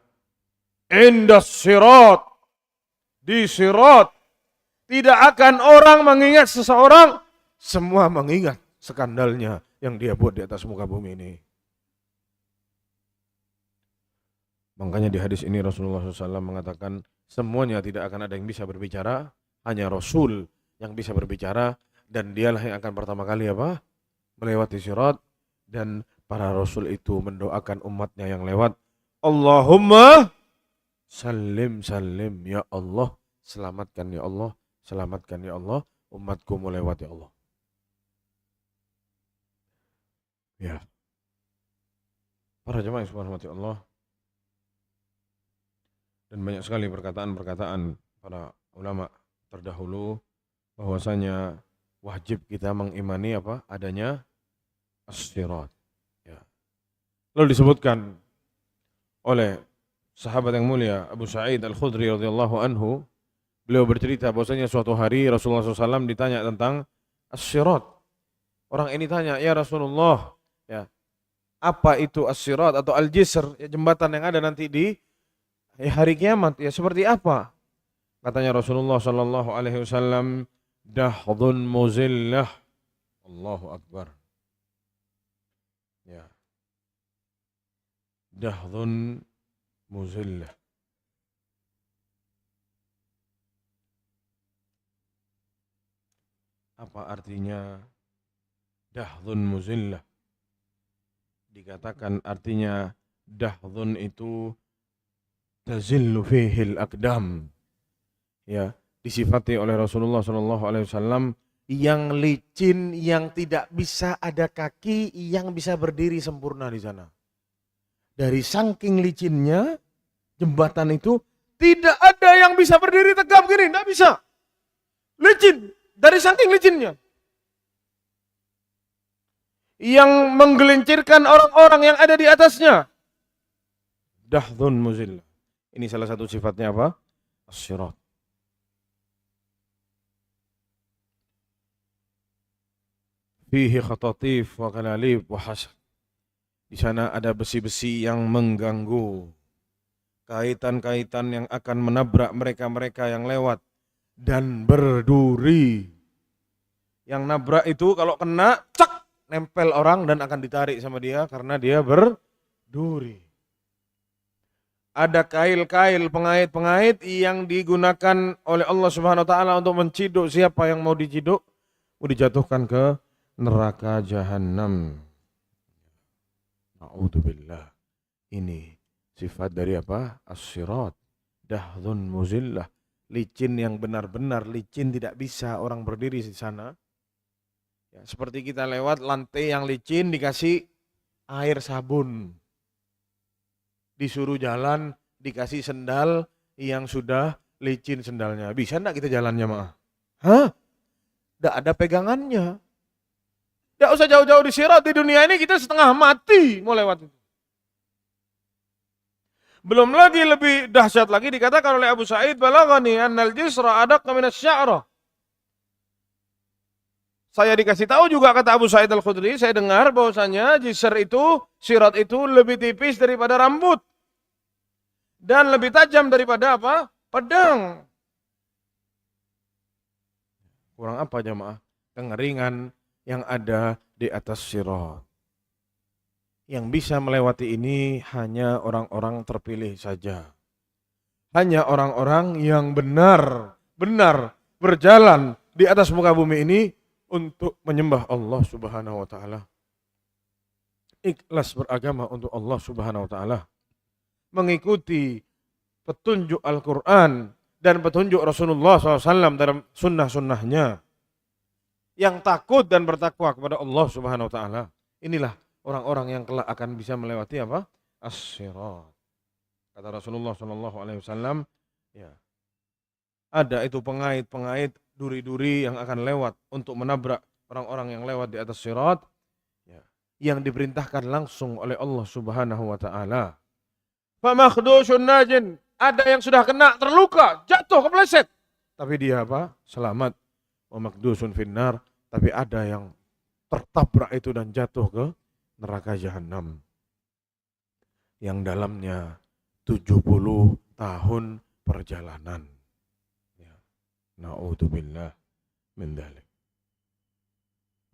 indas sirat. Di sirat tidak akan orang mengingat seseorang, semua mengingat skandalnya yang dia buat di atas muka bumi ini. Makanya di hadis ini Rasulullah SAW mengatakan semuanya tidak akan ada yang bisa berbicara, hanya Rasul yang bisa berbicara dan dialah yang akan pertama kali apa? Melewati sirat, dan para Rasul itu mendoakan umatnya yang lewat, Allahumma salim salim ya Allah, selamatkan ya Allah, selamatkan ya Allah, umatku melewati Allah. Ya. Para jemaah yang dirahmati Allah. Dan banyak sekali perkataan-perkataan para ulama terdahulu bahwasanya wajib kita mengimani apa? Adanya as-sirat. Ya. Lalu disebutkan oleh sahabat yang mulia Abu Sa'id Al-Khudri radhiyallahu anhu, beliau bercerita bahwasanya suatu hari Rasulullah SAW ditanya tentang as-sirat. Orang ini tanya, ya Rasulullah, ya, apa itu as-sirat atau al-jisr, ya, jembatan yang ada nanti di hari kiamat, ya seperti apa? Katanya Rasulullah sallallahu alaihi wasallam, dahdun muzillah. Allahu akbar. Ya. Dahdun muzillah. Apa artinya dahdun muzillah? Dikatakan artinya dahdun itu tazillu fihil aqdam. Ya, disifati oleh Rasulullah SAW yang licin, yang tidak bisa ada kaki, yang bisa berdiri sempurna di sana. Dari saking licinnya jembatan itu tidak ada yang bisa berdiri tegap gini, tidak bisa. Licin, dari saking licinnya. Yang menggelincirkan orang-orang yang ada di atasnya. Dahdun muzillah. Ini salah satu sifatnya apa? As-sirat. Fihi khatatif wa kalalib wa hasad. Di sana ada besi-besi yang mengganggu. Kaitan-kaitan yang akan menabrak mereka-mereka yang lewat. Dan berduri. Yang nabrak itu kalau kena, cak, nempel orang dan akan ditarik sama dia karena dia berduri. Ada kail-kail pengait-pengait yang digunakan oleh Allah Subhanahu wa taala untuk menciduk siapa yang mau diciduk, mau dijatuhkan ke neraka jahanam. A'udzubillah. Ini sifat dari apa? As-sirat. Dahdun muzillah. Licin yang benar-benar licin, tidak bisa orang berdiri di sana. Ya, seperti kita lewat lantai yang licin dikasih air sabun. Disuruh jalan, dikasih sendal yang sudah licin sendalnya. Bisa enggak kita jalan jamaah? Hah? Enggak ada pegangannya. Enggak usah jauh-jauh di sirat, di dunia ini kita setengah mati mau lewat itu. Belum lagi lebih dahsyat lagi dikatakan oleh Abu Sa'id balaghani annal jisra adaqqa minas sya'rah. Saya dikasih tahu juga kata Abu Sa'id Al-Khudri, saya dengar bahwasanya jisr itu, sirat itu lebih tipis daripada rambut. Dan lebih tajam daripada apa? Pedang. Kurang apa jemaah? Kengeringan yang ada di atas sirat. Yang bisa melewati ini hanya orang-orang terpilih saja. Hanya orang-orang yang benar-benar berjalan di atas muka bumi ini untuk menyembah Allah Subhanahu wa taala. Ikhlas beragama untuk Allah Subhanahu wa taala. Mengikuti petunjuk Al-Quran dan petunjuk Rasulullah SAW dalam sunnah-sunnahnya. Yang takut dan bertakwa kepada Allah Subhanahu wa taala. Inilah orang-orang yang kelak akan bisa melewati apa? As-sirat. Kata Rasulullah SAW, ya, ada itu pengait-pengait, duri-duri yang akan lewat untuk menabrak orang-orang yang lewat di atas sirat, ya, yang diperintahkan langsung oleh Allah Subhanahu wa taala. Famakhdhushun najin, ada yang sudah kena terluka, jatuh kepleset, tapi dia apa? Selamat. Wa makdusun finnar, tapi ada yang tertabrak itu dan jatuh ke neraka jahanam yang dalamnya 70 tahun perjalanan. Ya. Na'udzubillah min dzalik.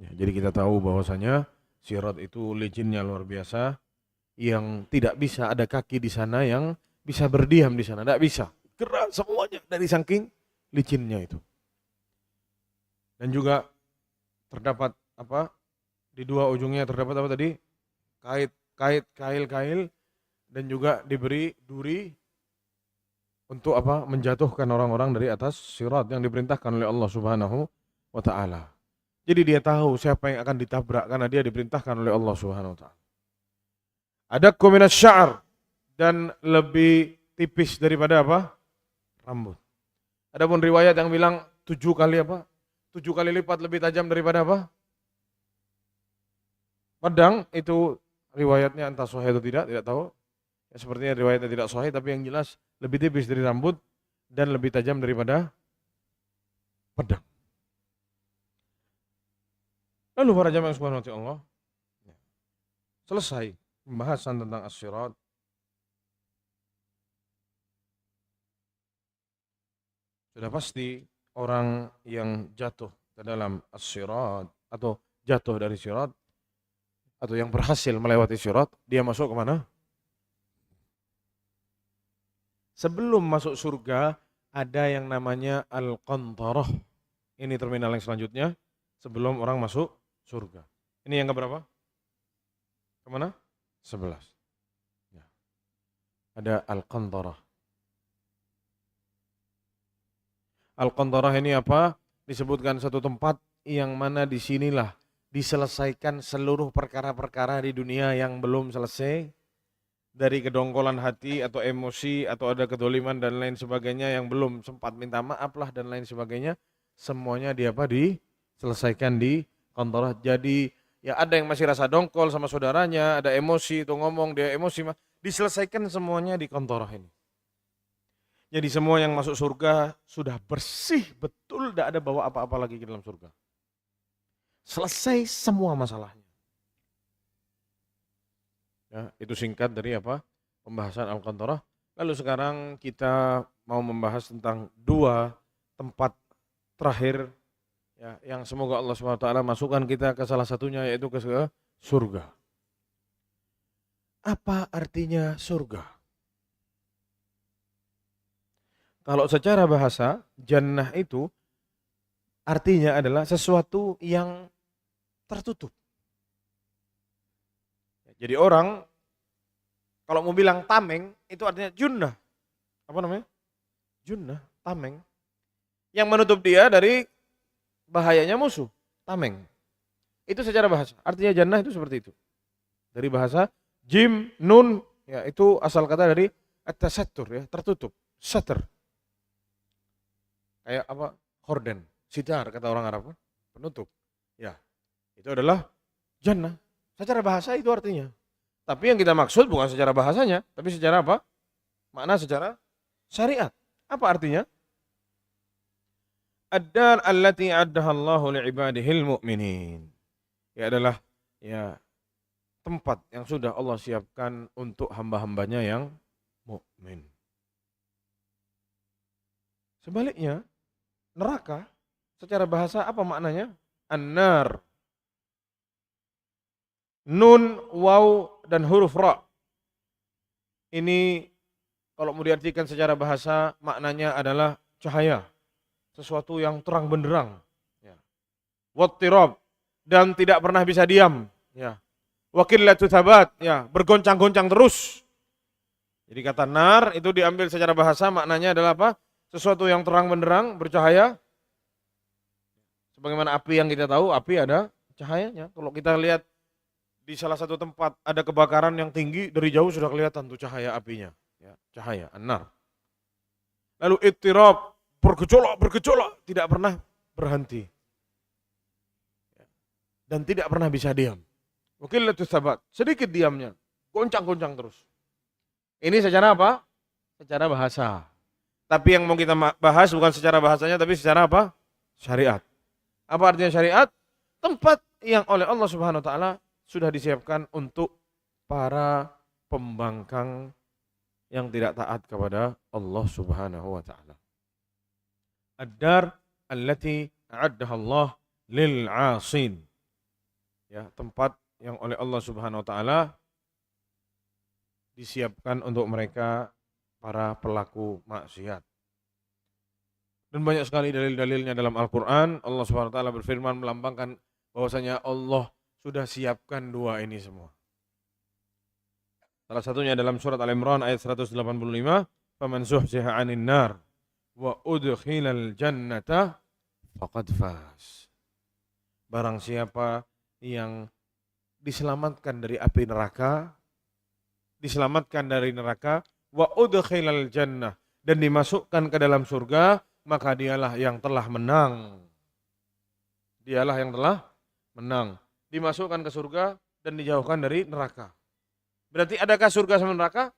Ya, jadi kita tahu bahwasanya sirat itu licinnya luar biasa, yang tidak bisa ada kaki di sana yang bisa berdiam di sana, tidak bisa. Gerak semuanya dari saking licinnya itu. Dan juga terdapat apa? Di dua ujungnya terdapat apa tadi? Kail-kail dan juga diberi duri untuk apa? Menjatuhkan orang-orang dari atas sirat yang diperintahkan oleh Allah Subhanahu wa taala. Jadi dia tahu siapa yang akan ditabrak karena dia diperintahkan oleh Allah Subhanahu wa taala. Adaqqa minas sya'r, dan lebih tipis daripada apa? Rambut. Adapun riwayat yang bilang 7 kali apa? 7 kali lipat lebih tajam daripada apa? Pedang. Itu riwayatnya entah sahih atau tidak tahu. Ya, sepertinya riwayatnya tidak sahih, tapi yang jelas lebih tipis dari rambut dan lebih tajam daripada pedang. Lalu para jamaah subhanahu wa ta'ala, selesai pembahasan tentang as-sirat. Sudah pasti orang yang jatuh ke dalam as-sirat atau jatuh dari sirat atau yang berhasil melewati sirat, dia masuk ke mana? Sebelum masuk surga ada yang namanya al-qantarah. Ini terminal yang selanjutnya sebelum orang masuk surga. Ini yang keberapa? Kemana? 11. Ya. Ada al-qantarah. Al-Qantarah ini apa? Disebutkan satu tempat yang mana di sinilah diselesaikan seluruh perkara-perkara di dunia yang belum selesai, dari kedongkolan hati atau emosi atau ada kedoliman dan lain sebagainya yang belum sempat minta maaf lah dan lain sebagainya, semuanya diselesaikan di Qantarah. Jadi ya ada yang masih rasa dongkol sama saudaranya, ada emosi itu ngomong dia emosi, diselesaikan semuanya di Qantarah ini. Jadi semua yang masuk surga sudah bersih betul, tidak ada bawa apa-apa lagi ke dalam surga. Selesai semua masalahnya. Ya, itu singkat dari apa? Pembahasan Al-Qantarah. Lalu sekarang kita mau membahas tentang dua tempat terakhir ya, yang semoga Allah SWT masukkan kita ke salah satunya, yaitu ke surga. Apa artinya surga? Kalau secara bahasa, jannah itu artinya adalah sesuatu yang tertutup. Jadi orang kalau mau bilang tameng itu artinya junnah. Apa namanya? Junnah, tameng. Yang menutup dia dari bahayanya musuh, tameng. Itu secara bahasa. Artinya jannah itu seperti itu. Dari bahasa jim, nun, ya itu asal kata dari at-tasattur ya, tertutup, satr. Kayak apa? Horden, sitar kata orang Arab, penutup. Ya, itu adalah jannah. Secara bahasa itu artinya. Tapi yang kita maksud bukan secara bahasanya, tapi secara apa? Makna secara syariat. Apa artinya? Ad-dar allati addaha Allahu li'ibadihil mu'minin. Ya adalah ya tempat yang sudah Allah siapkan untuk hamba-hambanya yang mukmin. Sebaliknya, neraka secara bahasa apa maknanya? An-nar. Nun, waw, dan huruf ra. Ini kalau mau diartikan secara bahasa maknanya adalah cahaya. Sesuatu yang terang benderang. Ya. Wattirab, dan tidak pernah bisa diam. Ya. Wakillatu thabat, ya, bergoncang-goncang terus. Jadi kata nar itu diambil secara bahasa maknanya adalah apa? Sesuatu yang terang benderang, bercahaya. Sebagaimana api yang kita tahu, api ada cahayanya. Kalau kita lihat di salah satu tempat ada kebakaran yang tinggi, dari jauh sudah kelihatan tuh cahaya apinya. Ya, cahaya, an-nar. Lalu ittirab, bergejolak, tidak pernah berhenti. Dan tidak pernah bisa diam. Wakillatu thabat, sedikit diamnya, goncang-goncang terus. Ini secara apa? Secara bahasa. Tapi yang mau kita bahas bukan secara bahasanya, tapi secara apa? Syariat. Apa artinya syariat? Tempat yang oleh Allah Subhanahu wa taala sudah disiapkan untuk para pembangkang yang tidak taat kepada Allah Subhanahu wa taala. Ad-dar allati a'addaha Allah lil 'asin. Ya, tempat yang oleh Allah Subhanahu wa taala disiapkan untuk mereka para pelaku maksiat. Dan banyak sekali dalil-dalilnya dalam Al-Qur'an. Allah Subhanahu wa taala berfirman melambangkan bahwasanya Allah sudah siapkan dua ini semua. Salah satunya dalam surat Al-Imran ayat 185, "Faman zuhziha 'anil nar wa udkhilal jannata faqad faz." Barang siapa yang diselamatkan dari api neraka, diselamatkan dari neraka, wa udkhilal jannah, dan dimasukkan ke dalam surga, maka dialah yang telah menang. Dialah yang telah menang. Dimasukkan ke surga dan dijauhkan dari neraka. Berarti adakah surga sama neraka?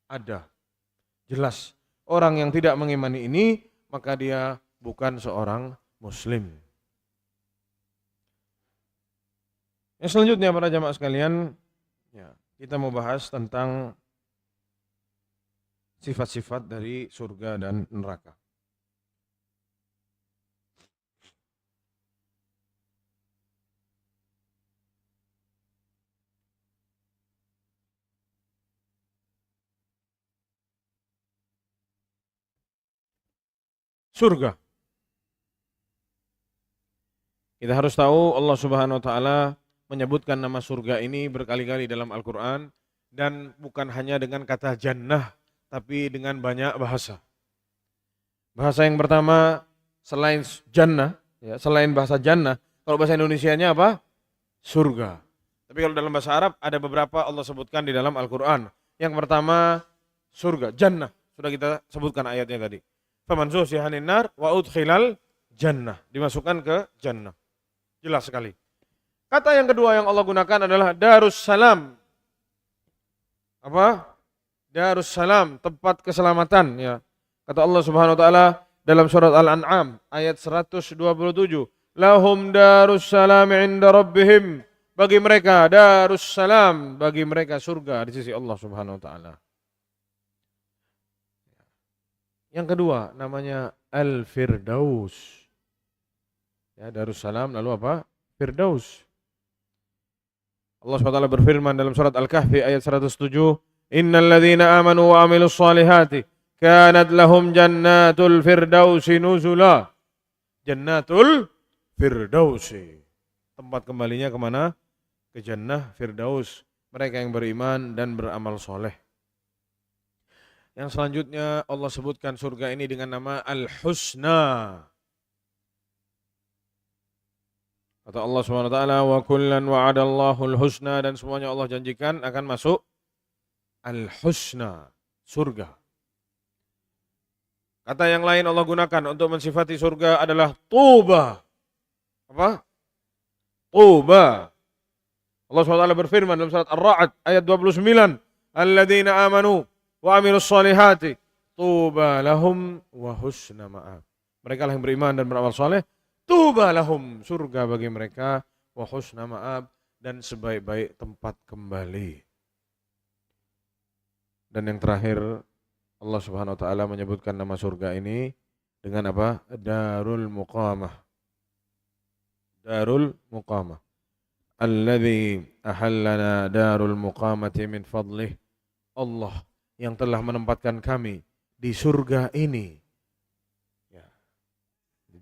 Ada. Jelas. Orang yang tidak mengimani ini, maka dia bukan seorang muslim. Yang selanjutnya para jamaah sekalian, ya, kita mau bahas tentang sifat-sifat dari surga dan neraka. Surga. Kita harus tahu Allah Subhanahu wa taala menyebutkan nama surga ini berkali-kali dalam Al-Qur'an, dan bukan hanya dengan kata jannah, tapi dengan banyak bahasa. Bahasa yang pertama selain jannah, ya, selain bahasa jannah, kalau bahasa Indonesianya apa? Surga. Tapi kalau dalam bahasa Arab ada beberapa Allah sebutkan di dalam Al-Quran. Yang pertama surga, jannah. Sudah kita sebutkan ayatnya tadi. Faman zuhzihanin nar wa udkhilal jannah. Dimasukkan ke jannah. Jelas sekali. Kata yang kedua yang Allah gunakan adalah Darussalam. Apa? Darussalam, tempat keselamatan, ya. Kata Allah Subhanahu wa taala dalam surat Al-An'am ayat 127, lahum darussalam 'inda rabbihim. Bagi mereka Darussalam, bagi mereka surga di sisi Allah Subhanahu wa taala. Yang kedua namanya Al-Firdaus. Ya, Darussalam lalu apa? Firdaus. Allah SWT berfirman dalam surat Al-Kahfi ayat 107, innal ladzina amanu wa 'amilus shalihati kanat lahum jannatul firdausi nuzula. Jannatul Firdausi. Tempat kembalinya kemana? Ke Jannah Firdaus. Mereka yang beriman dan beramal soleh. Yang selanjutnya Allah sebutkan surga ini dengan nama Al-Husna. Kata Allah SWT, wa kullan wa'adallahu al-husna, dan semuanya Allah janjikan akan masuk Al-Husna, surga. Kata yang lain Allah gunakan untuk mensifati surga adalah Tuba. Apa? Tuba. Allah SWT berfirman dalam surat Ar-Ra'd ayat 29, alladzina amanu wa 'amilus shalihati tuba lahum wa husna ma'ab. Mereka lah yang beriman dan beramal saleh, tuba lahum, surga bagi mereka, wa husna ma'ab, dan sebaik-baik tempat kembali. Dan yang terakhir Allah Subhanahu wa taala menyebutkan nama surga ini dengan apa? Darul Muqamah. Darul Muqamah. Alladzi ahallana darul muqamati min fadlih. Allah yang telah menempatkan kami di surga ini. Ya.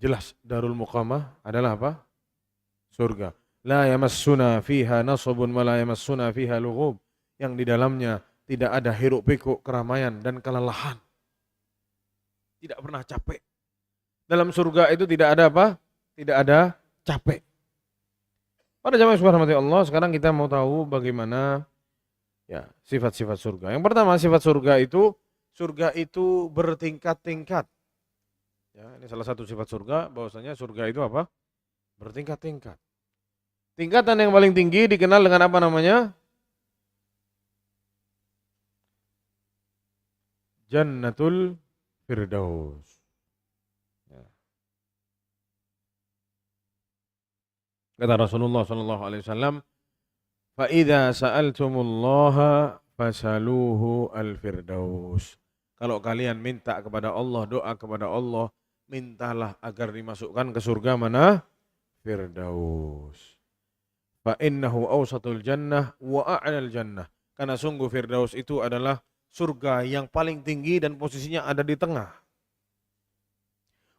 Jelas darul muqamah adalah apa? Surga. La yamassuna fiha nasabun wa la yamassuna fiha lughub. Yang di dalamnya tidak ada hiruk pikuk, keramaian dan kelelahan. Tidak pernah capek. Dalam surga itu tidak ada apa? Tidak ada capek. Pada jamaah subhanahu Allah, sekarang kita mau tahu bagaimana ya sifat-sifat surga. Yang pertama, sifat surga itu bertingkat-tingkat. Ya, ini salah satu sifat surga, bahwasanya surga itu apa? Bertingkat-tingkat. Tingkatan yang paling tinggi dikenal dengan apa namanya? Jannatul Firdaus. Kata Rasulullah SAW, فَإِذَا سَأَلْتُمُ اللَّهَ فَسَلُوهُ الْفِرْدَوْسِ. Kalau kalian minta kepada Allah, doa kepada Allah, mintalah agar dimasukkan ke surga mana? Firdaus. فَإِنَّهُ أَوْسَطُ الْجَنَّةِ وَأَعْلَى الْجَنَّةِ. Karena sungguh Firdaus itu adalah surga yang paling tinggi dan posisinya ada di tengah.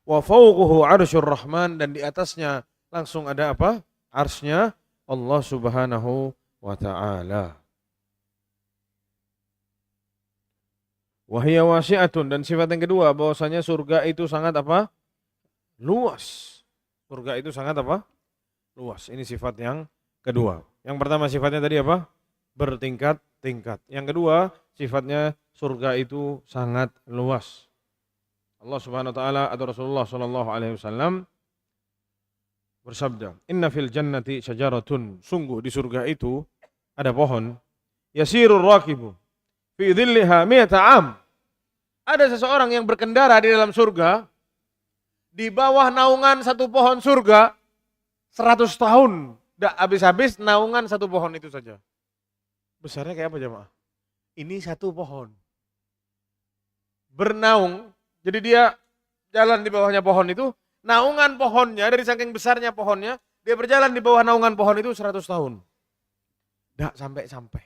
وَفَوْقُهُ عَرْشُ الرَّحْمَنِ, dan di atasnya langsung ada apa? Arsy-nya Allah Subhanahu wa ta'ala. Wahia wasi'atun, dan sifat yang kedua bahwasanya surga itu sangat apa? Luas. Surga itu sangat apa? Luas. Ini sifat yang kedua. Yang pertama sifatnya tadi apa? Bertingkat-tingkat. Yang kedua sifatnya surga itu sangat luas. Allah Subhanahu wa ta'ala atau Rasulullah sallallahu alaihi wasallam bersabda, inna fil jannati syajaratun, sungguh di surga itu ada pohon, yasirur rakibu fi dhilliha mi'ata am. Ada seseorang yang berkendara di dalam surga, di bawah naungan satu pohon surga 100 tahun. Tidak habis-habis naungan satu pohon itu saja. Besarnya kayak apa jemaah? Ini satu pohon. Bernaung, jadi dia jalan di bawahnya pohon itu, naungan pohonnya, dari saking besarnya pohonnya, dia berjalan di bawah naungan pohon itu 100 tahun. Tidak sampai-sampai.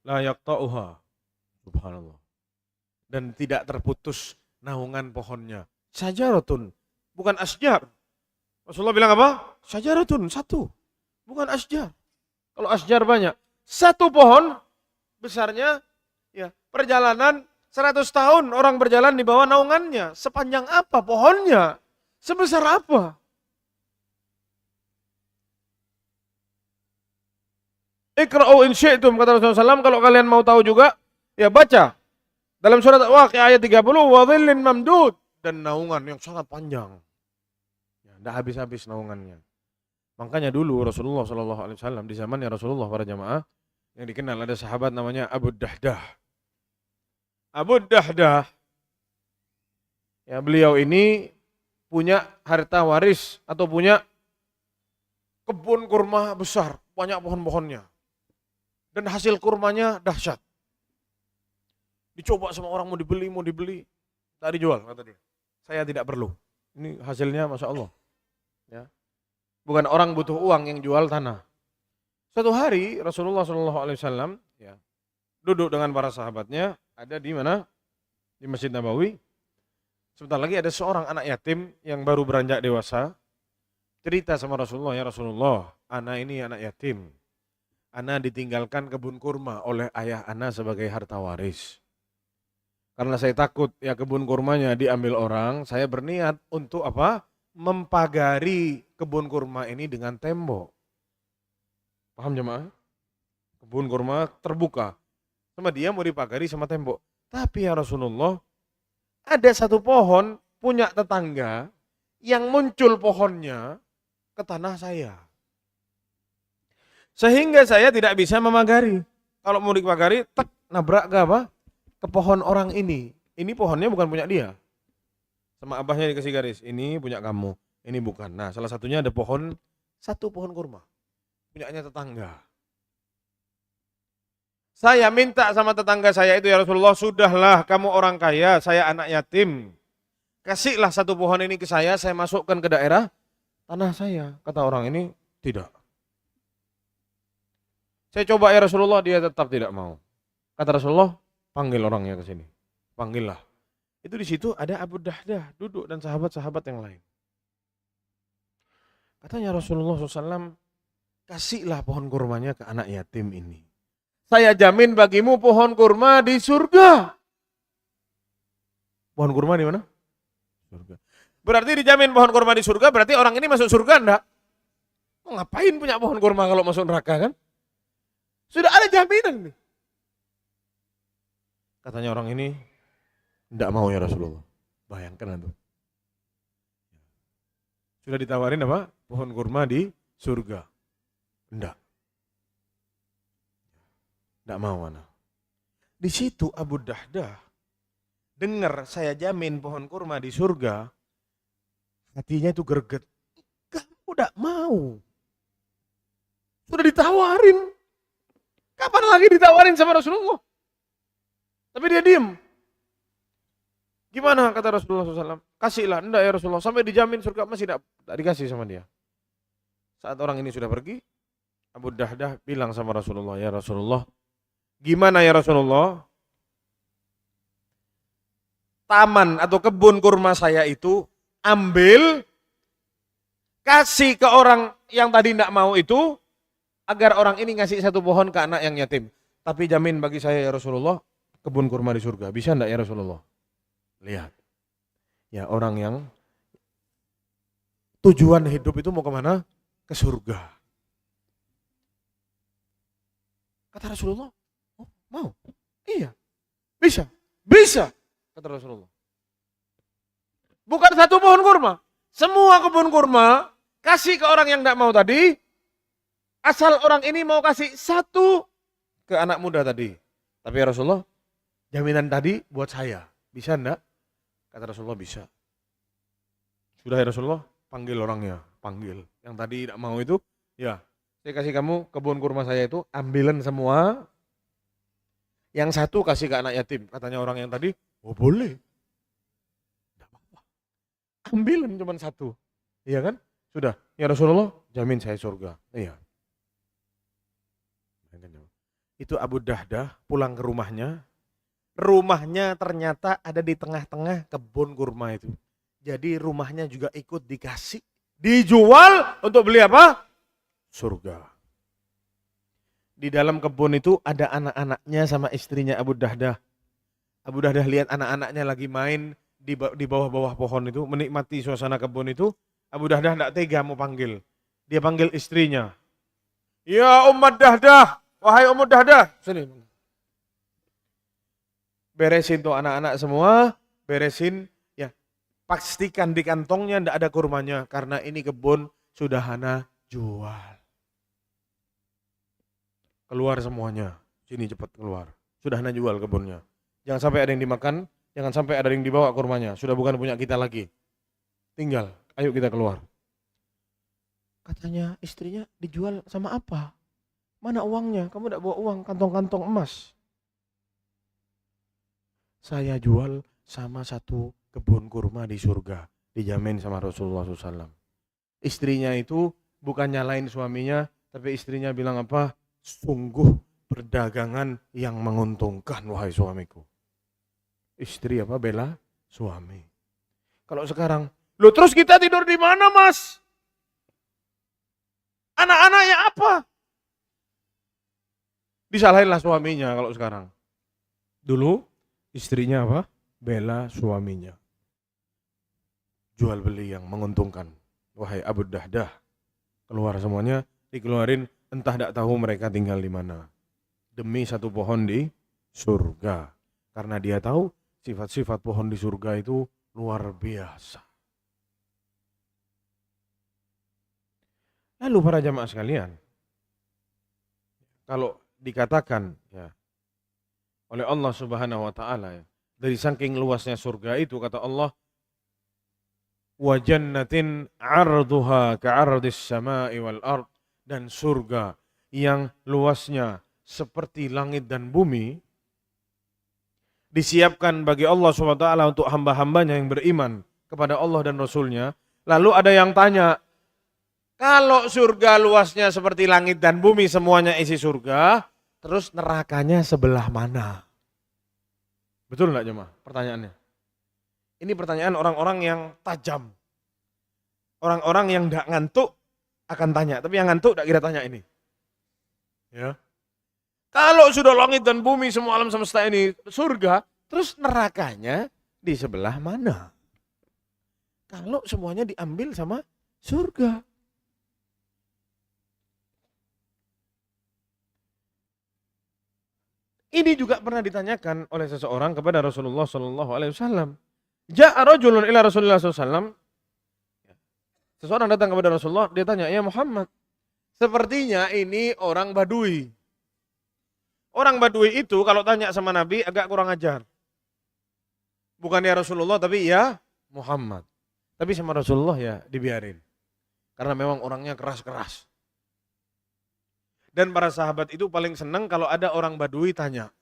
La yaqta'uha. Subhanallah. Dan tidak terputus naungan pohonnya. Syajaratun, bukan asjar. Rasulullah bilang apa? Syajaratun, satu. Bukan asjar. Kalau asjar banyak. Satu pohon besarnya, ya, perjalanan 100 tahun orang berjalan di bawah naungannya. Sepanjang apa pohonnya? Sebesar apa? Iqra'u in syi'tum, kata Rasulullah SAW, kalau kalian mau tahu juga, ya baca. Dalam surat Waqiah ayat 30, wa dhillin mamdud, dan naungan yang sangat panjang. Ya, tidak habis-habis naungannya. Makanya dulu Rasulullah SAW, di zamannya Rasulullah para jamaah, yang dikenal ada sahabat namanya Abu Dahdah. Abu Dahdah, ya beliau ini punya harta waris atau punya kebun kurma besar, banyak pohon-pohonnya. Dan hasil kurmanya dahsyat. Dicoba sama orang mau dibeli, tak dijual kata dia. Saya tidak perlu. Ini hasilnya Masya Allah. Ya. Bukan orang butuh uang yang jual tanah. Suatu hari Rasulullah SAW ya, duduk dengan para sahabatnya, ada di mana? Di Masjid Nabawi. Sebentar lagi ada seorang anak yatim yang baru beranjak dewasa. Cerita sama Rasulullah, ya Rasulullah, anak ini anak yatim. Ana ditinggalkan kebun kurma oleh ayah ana sebagai harta waris. Karena saya takut ya kebun kurmanya diambil orang, saya berniat untuk apa? Mempagari kebun kurma ini dengan tembok. Paham jemaah? Kebun kurma terbuka. Sama dia mau dipagari sama tembok. Tapi ya Rasulullah, ada satu pohon punya tetangga yang muncul pohonnya ke tanah saya. Sehingga saya tidak bisa memagari. Kalau mau dipagari, tek, nabrak ke apa? Ke pohon orang ini. Ini pohonnya bukan punya dia. Sama abahnya dikasih garis. Ini punya kamu, ini bukan. Nah, salah satunya ada pohon, satu pohon kurma. Punyanya tetangga. Saya minta sama tetangga saya itu, ya Rasulullah, sudahlah kamu orang kaya, saya anak yatim. Kasihlah satu pohon ini ke saya masukkan ke daerah tanah saya. Kata orang ini, tidak. Saya coba ya Rasulullah, dia tetap tidak mau. Kata Rasulullah, panggil orangnya ke sini. Panggillah. Itu di situ ada Abu Dahdah duduk dan sahabat-sahabat yang lain. Katanya Rasulullah SAW, kasihlah pohon kurmanya ke anak yatim ini. Saya jamin bagimu pohon kurma di surga. Pohon kurma di mana? Surga. Berarti dijamin pohon kurma di surga, berarti orang ini masuk surga enggak? Oh, ngapain punya pohon kurma kalau masuk neraka kan? Sudah ada jaminan nih. Katanya orang ini, tidak mau ya Rasulullah. Bayangkan itu. Sudah ditawarin apa? Pohon kurma di surga. Enggak. Enggak mau mana. Di situ Abu Dahdah dengar saya jamin pohon kurma di surga, hatinya itu greget. Kamu enggak mau. Sudah ditawarin. Kapan lagi ditawarin sama Rasulullah? Tapi dia diam. Gimana kata Rasulullah SAW? Kasihlah, enggak ya Rasulullah. Sampai dijamin surga masih tidak dikasih sama dia. Saat orang ini sudah pergi, Abu Dahdah bilang sama Rasulullah, ya Rasulullah, gimana ya Rasulullah? Taman atau kebun kurma saya itu ambil, kasih ke orang yang tadi tidak mau itu, agar orang ini ngasih satu pohon ke anak yang yatim. Tapi jamin bagi saya ya Rasulullah, kebun kurma di surga. Bisa enggak ya Rasulullah? Lihat. Ya orang yang tujuan hidup itu mau kemana? Ke surga. Kata Rasulullah, oh, mau? Iya. Bisa. Bisa. Kata Rasulullah. Bukan satu pohon kurma. Semua kebun kurma, kasih ke orang yang tidak mau tadi, asal orang ini mau kasih satu ke anak muda tadi. Tapi ya Rasulullah, jaminan tadi buat saya. Bisa enggak? Kata Rasulullah, bisa. Sudah ya Rasulullah, panggil orangnya. Panggil. Yang tadi tidak mau itu, ya saya kasih kamu kebun kurma saya itu, ambilan semua. Yang satu kasih ke anak yatim. Katanya orang yang tadi, oh boleh. Tidak apa-apa. Ambilan cuma satu. Iya kan? Sudah. Ya Rasulullah, jamin saya surga. Iya. Itu Abu Dahdah pulang ke rumahnya. Rumahnya ternyata ada di tengah-tengah kebun kurma itu. Jadi rumahnya juga ikut dikasih. Dijual untuk beli apa? Surga. Di dalam kebun itu ada anak-anaknya sama istrinya Abu Dahdah. Abu Dahdah lihat anak-anaknya lagi main di bawah-bawah pohon itu, menikmati suasana kebun itu. Abu Dahdah tidak tega mau panggil. Dia panggil istrinya. Ya Ummat Dahdah, wahai Ummat Dahdah. Sini. Beresin tuh anak-anak semua, beresin. Ya, pastikan di kantongnya tidak ada kurmanya. Karena ini kebun sudah Hana jual. Keluar semuanya. Sini cepat keluar. Sudah Hana jual kebunnya. Jangan sampai ada yang dimakan, jangan sampai ada yang dibawa kurmanya. Sudah bukan punya kita lagi. Tinggal, ayo kita keluar. Katanya istrinya dijual sama apa? Mana uangnya? Kamu tidak bawa uang, kantong-kantong emas. Saya jual sama satu kebun kurma di surga. Dijamin sama Rasulullah SAW. Istrinya itu bukan nyalain suaminya, tapi istrinya bilang apa? Sungguh perdagangan yang menguntungkan, wahai suamiku. Istri apa? Bela suami. Kalau sekarang, loh terus kita tidur di mana, Mas? Anak-anaknya apa? Disalahinlah suaminya kalau sekarang. Dulu istrinya apa? Bela suaminya. Jual beli yang menguntungkan. Wahai Abu Dahdah. Keluar semuanya, dikeluarin, entah tidak tahu mereka tinggal di mana. Demi satu pohon di surga. Karena dia tahu sifat-sifat pohon di surga itu luar biasa. Lalu para jamaah sekalian, kalau dikatakan ya oleh Allah Subhanahu wa taala ya, dari saking luasnya surga itu kata Allah, wa jannatin 'arduha ka'ardis sama'i wal ard, dan surga yang luasnya seperti langit dan bumi disiapkan bagi Allah Subhanahu wa taala untuk hamba-hambanya yang beriman kepada Allah dan Rasulnya. Lalu ada yang tanya, kalau surga luasnya seperti langit dan bumi, semuanya isi surga, terus nerakanya sebelah mana? Betul enggak jemaah pertanyaannya? Ini pertanyaan orang-orang yang tajam. Orang-orang yang enggak ngantuk akan tanya, tapi yang ngantuk enggak kira tanya ini. Ya. Kalau sudah langit dan bumi, semua alam semesta ini surga, terus nerakanya di sebelah mana? Kalau semuanya diambil sama surga. Ini juga pernah ditanyakan oleh seseorang kepada Rasulullah SAW. Ja'a rajulun ila Rasulullah SAW. Seseorang datang kepada Rasulullah, dia tanya, ya Muhammad, sepertinya ini orang Badui. Orang Badui itu kalau tanya sama Nabi agak kurang ajar. Bukan ya Rasulullah, tapi ya Muhammad. Tapi sama Rasulullah ya dibiarin. Karena memang orangnya keras-keras. Dan para sahabat itu paling senang kalau ada orang Badui tanya.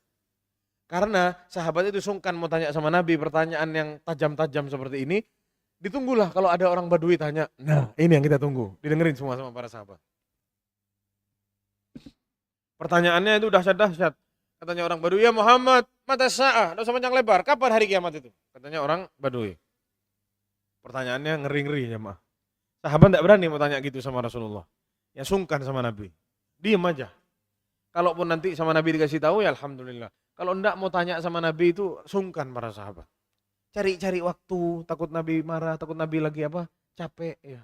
Karena sahabat itu sungkan mau tanya sama Nabi pertanyaan yang tajam-tajam seperti ini. Ditunggulah kalau ada orang Badui tanya. Nah ini yang kita tunggu. Didengerin semua sama para sahabat. Pertanyaannya itu dahsyat-dahsyat. Katanya orang Badui, ya Muhammad, mata sa'ah, dosa panjang lebar. Kapan hari kiamat itu? Katanya orang Badui. Pertanyaannya ngeri-ngeri ya mah. Sahabat tidak berani mau tanya gitu sama Rasulullah. Ya sungkan sama Nabi. Diam aja. Kalaupun nanti sama Nabi dikasih tahu ya alhamdulillah. Kalau enggak mau tanya sama Nabi itu sungkan para sahabat. Cari-cari waktu, takut Nabi marah, takut Nabi lagi apa? Capek ya.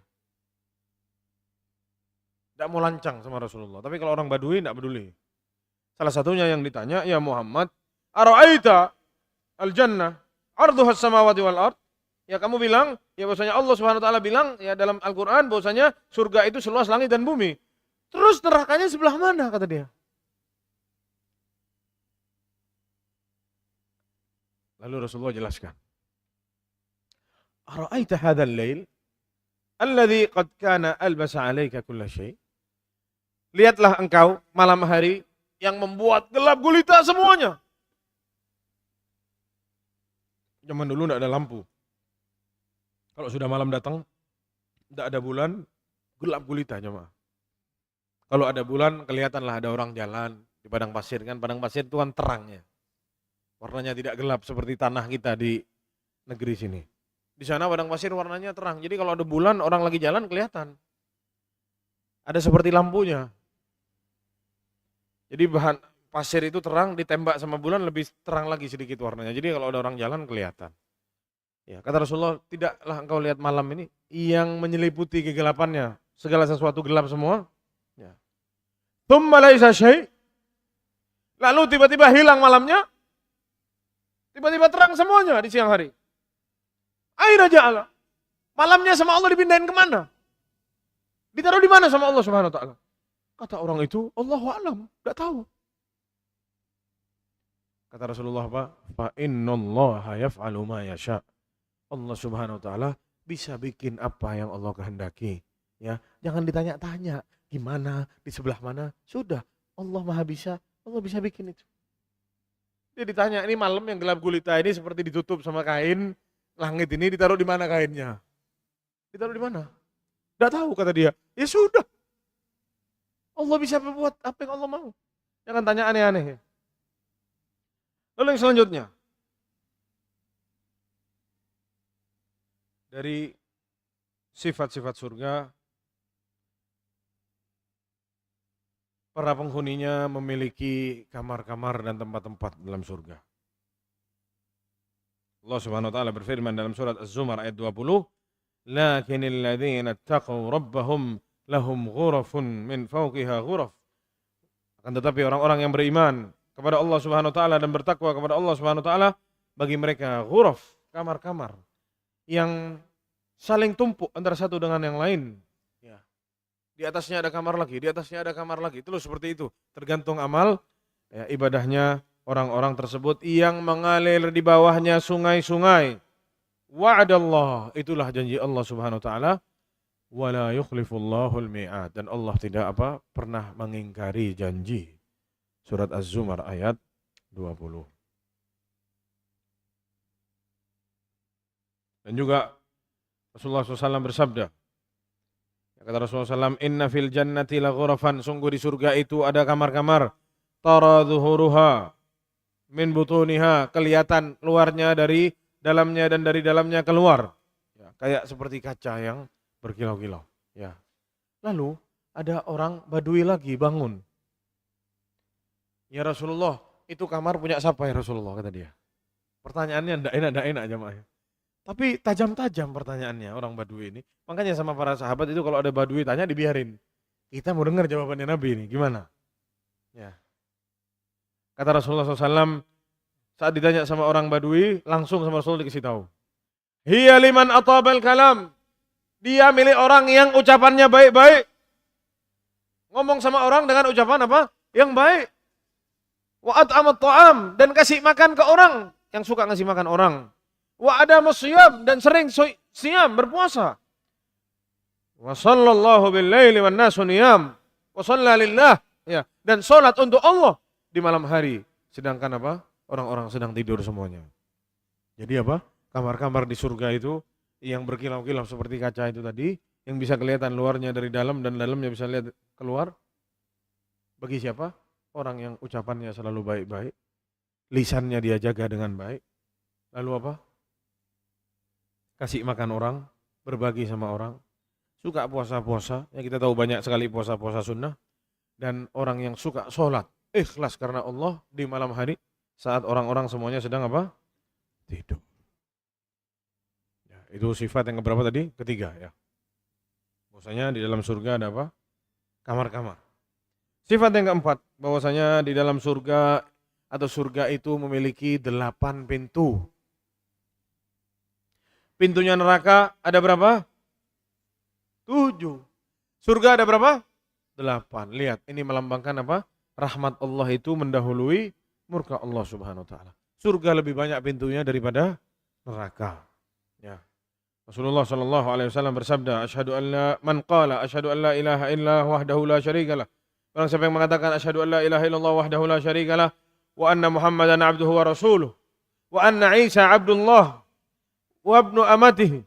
Enggak mau lancang sama Rasulullah. Tapi kalau orang Badui enggak peduli. Salah satunya yang ditanya, ya Muhammad, ara'aita al-jannah arduhas samawati wal ard? Ya kamu bilang, ya bahwasanya Allah Subhanahu wa taala bilang ya dalam Al-Qur'an bahwasanya surga itu seluas langit dan bumi. Terus nerakanya sebelah mana kata dia? Lalu Rasulullah jelaskan. Ara'aita hadzal lail alladhi qad kana albasa 'alaika kulla syai'? Lihatlah engkau malam hari yang membuat gelap gulita semuanya. Zaman dulu enggak ada lampu. Kalau sudah malam datang, enggak ada bulan, gelap gulita jemaah. Kalau ada bulan, kelihatanlah ada orang jalan di padang pasir kan. Padang pasir itu kan terangnya. Warnanya tidak gelap seperti tanah kita di negeri sini. Di sana padang pasir warnanya terang. Jadi kalau ada bulan, orang lagi jalan kelihatan. Ada seperti lampunya. Jadi pasir itu terang, ditembak sama bulan lebih terang lagi sedikit warnanya. Jadi kalau ada orang jalan kelihatan. Ya, kata Rasulullah, tidaklah engkau lihat malam ini yang menyeliputi kegelapannya, segala sesuatu gelap semua. Ya. Tsumma laisa syai'. Lalu tiba-tiba hilang malamnya, tiba-tiba terang semuanya di siang hari. Aina ja'ala. Malamnya sama Allah dipindahin kemana? Ditaruh di mana sama Allah Subhanahu wa taala? Kata orang itu, Allahu a'lam, enggak tahu. Kata Rasulullah apa? Fa innallaha yaf'alu ma yasha. Allah Subhanahu wa taala bisa bikin apa yang Allah kehendaki. Ya, jangan ditanya-tanya gimana, di sebelah mana. Sudah, Allah Maha bisa, Allah bisa bikin itu. Dia ditanya, ini malam yang gelap gulita ini seperti ditutup sama kain, langit ini ditaruh di mana kainnya? Ditaruh di mana? Enggak tahu kata dia. Ya sudah. Allah bisa berbuat apa yang Allah mau. Jangan tanya aneh-aneh. Lalu yang selanjutnya. Dari sifat-sifat surga, para penghuninya memiliki kamar-kamar dan tempat-tempat dalam surga. Allah Subhanahu wa taala berfirman dalam surat Az-Zumar ayat 20, "Lakinnal ladzina taqaw rabbahum lahum ghurafun min fawqiha ghuraf." Akan tetapi orang-orang yang beriman kepada Allah Subhanahu wa taala dan bertakwa kepada Allah Subhanahu wa taala, bagi mereka ghuraf, kamar-kamar yang saling tumpuk antara satu dengan yang lain. Ya. Di atasnya ada kamar lagi, di atasnya ada kamar lagi. Terus seperti itu, tergantung amal ya, ibadahnya orang-orang tersebut yang mengalir di bawahnya sungai-sungai. Wa'adallah, itulah janji Allah Subhanahu wa taala. Wala yukhlifullahul mi'ad, dan Allah tidak pernah mengingkari janji. Surat Az-Zumar ayat 20. Dan juga Rasulullah SAW bersabda, kata Rasulullah SAW, "Inna fil jannati la ghurafan." Sungguh di surga itu ada kamar-kamar. Tara zuhuruha min butuniha. Kelihatan luarnya dari dalamnya dan dari dalamnya keluar. Ya, kayak seperti kaca yang berkilau-kilau. Ya. Lalu ada orang Badui lagi bangun. Ya Rasulullah, itu kamar punya siapa ya Rasulullah, kata dia. Pertanyaannya ndak enak jamaah. Tapi tajam-tajam pertanyaannya orang Badui ini. Makanya sama para sahabat itu kalau ada Badui tanya dibiarin. Kita mau dengar jawabannya Nabi ini, gimana? Ya. Kata Rasulullah SAW, saat ditanya sama orang Badui, langsung sama Rasulullah dikasih tahu. Hiya liman atabal kalam. Dia milik orang yang ucapannya baik-baik. Ngomong sama orang dengan ucapan apa? Yang baik. Wa at'amat ta'am, dan kasih makan ke orang yang suka ngasih makan orang. Wa adamus siyam, dan sering siam berpuasa. Wa sallallahu bil laili wan nasu niyam. Wa shalla lillah, ya, dan salat untuk Allah di malam hari, sedangkan orang-orang sedang tidur semuanya. Jadi kamar-kamar di surga itu yang berkilau-kilau seperti kaca itu tadi, yang bisa kelihatan luarnya dari dalam dan dalamnya bisa lihat keluar. Bagi siapa? Orang yang ucapannya selalu baik-baik, lisannya dia jaga dengan baik. Lalu kasih makan orang, berbagi sama orang, suka puasa-puasa, yang kita tahu banyak sekali puasa-puasa sunnah, dan orang yang suka sholat, ikhlas karena Allah di malam hari, saat orang-orang semuanya sedang tidur. Itu sifat yang keberapa tadi? Ketiga ya. Bahwasanya di dalam surga ada kamar-kamar. Sifat yang keempat, bahwasanya di dalam surga atau surga itu memiliki 8 pintu. Pintunya neraka ada berapa? 7. Surga ada berapa? 8. Lihat, ini melambangkan rahmat Allah itu mendahului murka Allah Subhanahu wa taala. Surga lebih banyak pintunya daripada neraka. Ya. Rasulullah sallallahu alaihi wasallam bersabda, man qala asyhadu an la ilaha illa wahdahu la syarikalah. Barang siapa yang mengatakan asyhadu an la ilaha illallah wahdahu la syarikalah wa anna Muhammadan abduhu wa rasuluh wa anna Isa abdullah wa ibnu amatihi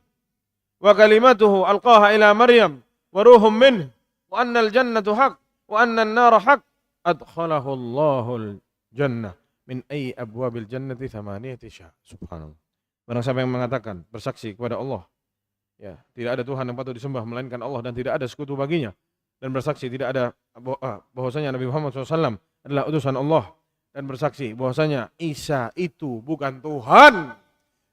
wa kalimatuhu alqaha ila Maryam wa ruhum minhu wa anna al-jannatu haqq wa anna an-nara haqq adkhalahu Allahul jannah min ayyi abwabil jannati thamaniyati sya'. Subhanallah. Barang siapa yang mengatakan bersaksi kepada Allah, ya, tidak ada Tuhan yang patut disembah melainkan Allah dan tidak ada sekutu baginya, dan bersaksi tidak ada bahwasanya Nabi Muhammad SAW adalah utusan Allah dan bersaksi bahwasanya Isa itu bukan Tuhan,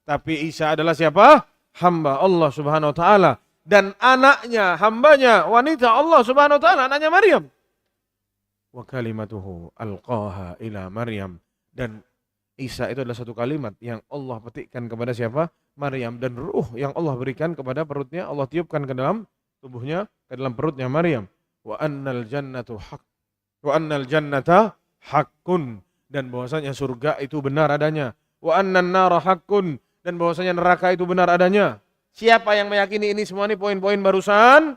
tapi Isa adalah siapa? Hamba Allah Subhanahu wa taala dan anaknya, hambanya, wanita Allah Subhanahu wa taala, anaknya Maryam. Wa kalimatuhu alqaha ila Maryam, dan Isa itu adalah satu kalimat yang Allah petikkan kepada siapa? Maryam, dan ruh yang Allah berikan kepada perutnya, Allah tiupkan ke dalam tubuhnya, ke dalam perutnya Maryam. Wa annal jannatu haq. Wa annal jannata haqqun, dan bahwasanya surga itu benar adanya. Wa annan nara haqqun, dan bahwasanya neraka itu benar adanya. Siapa yang meyakini ini semua, ini poin-poin barusan?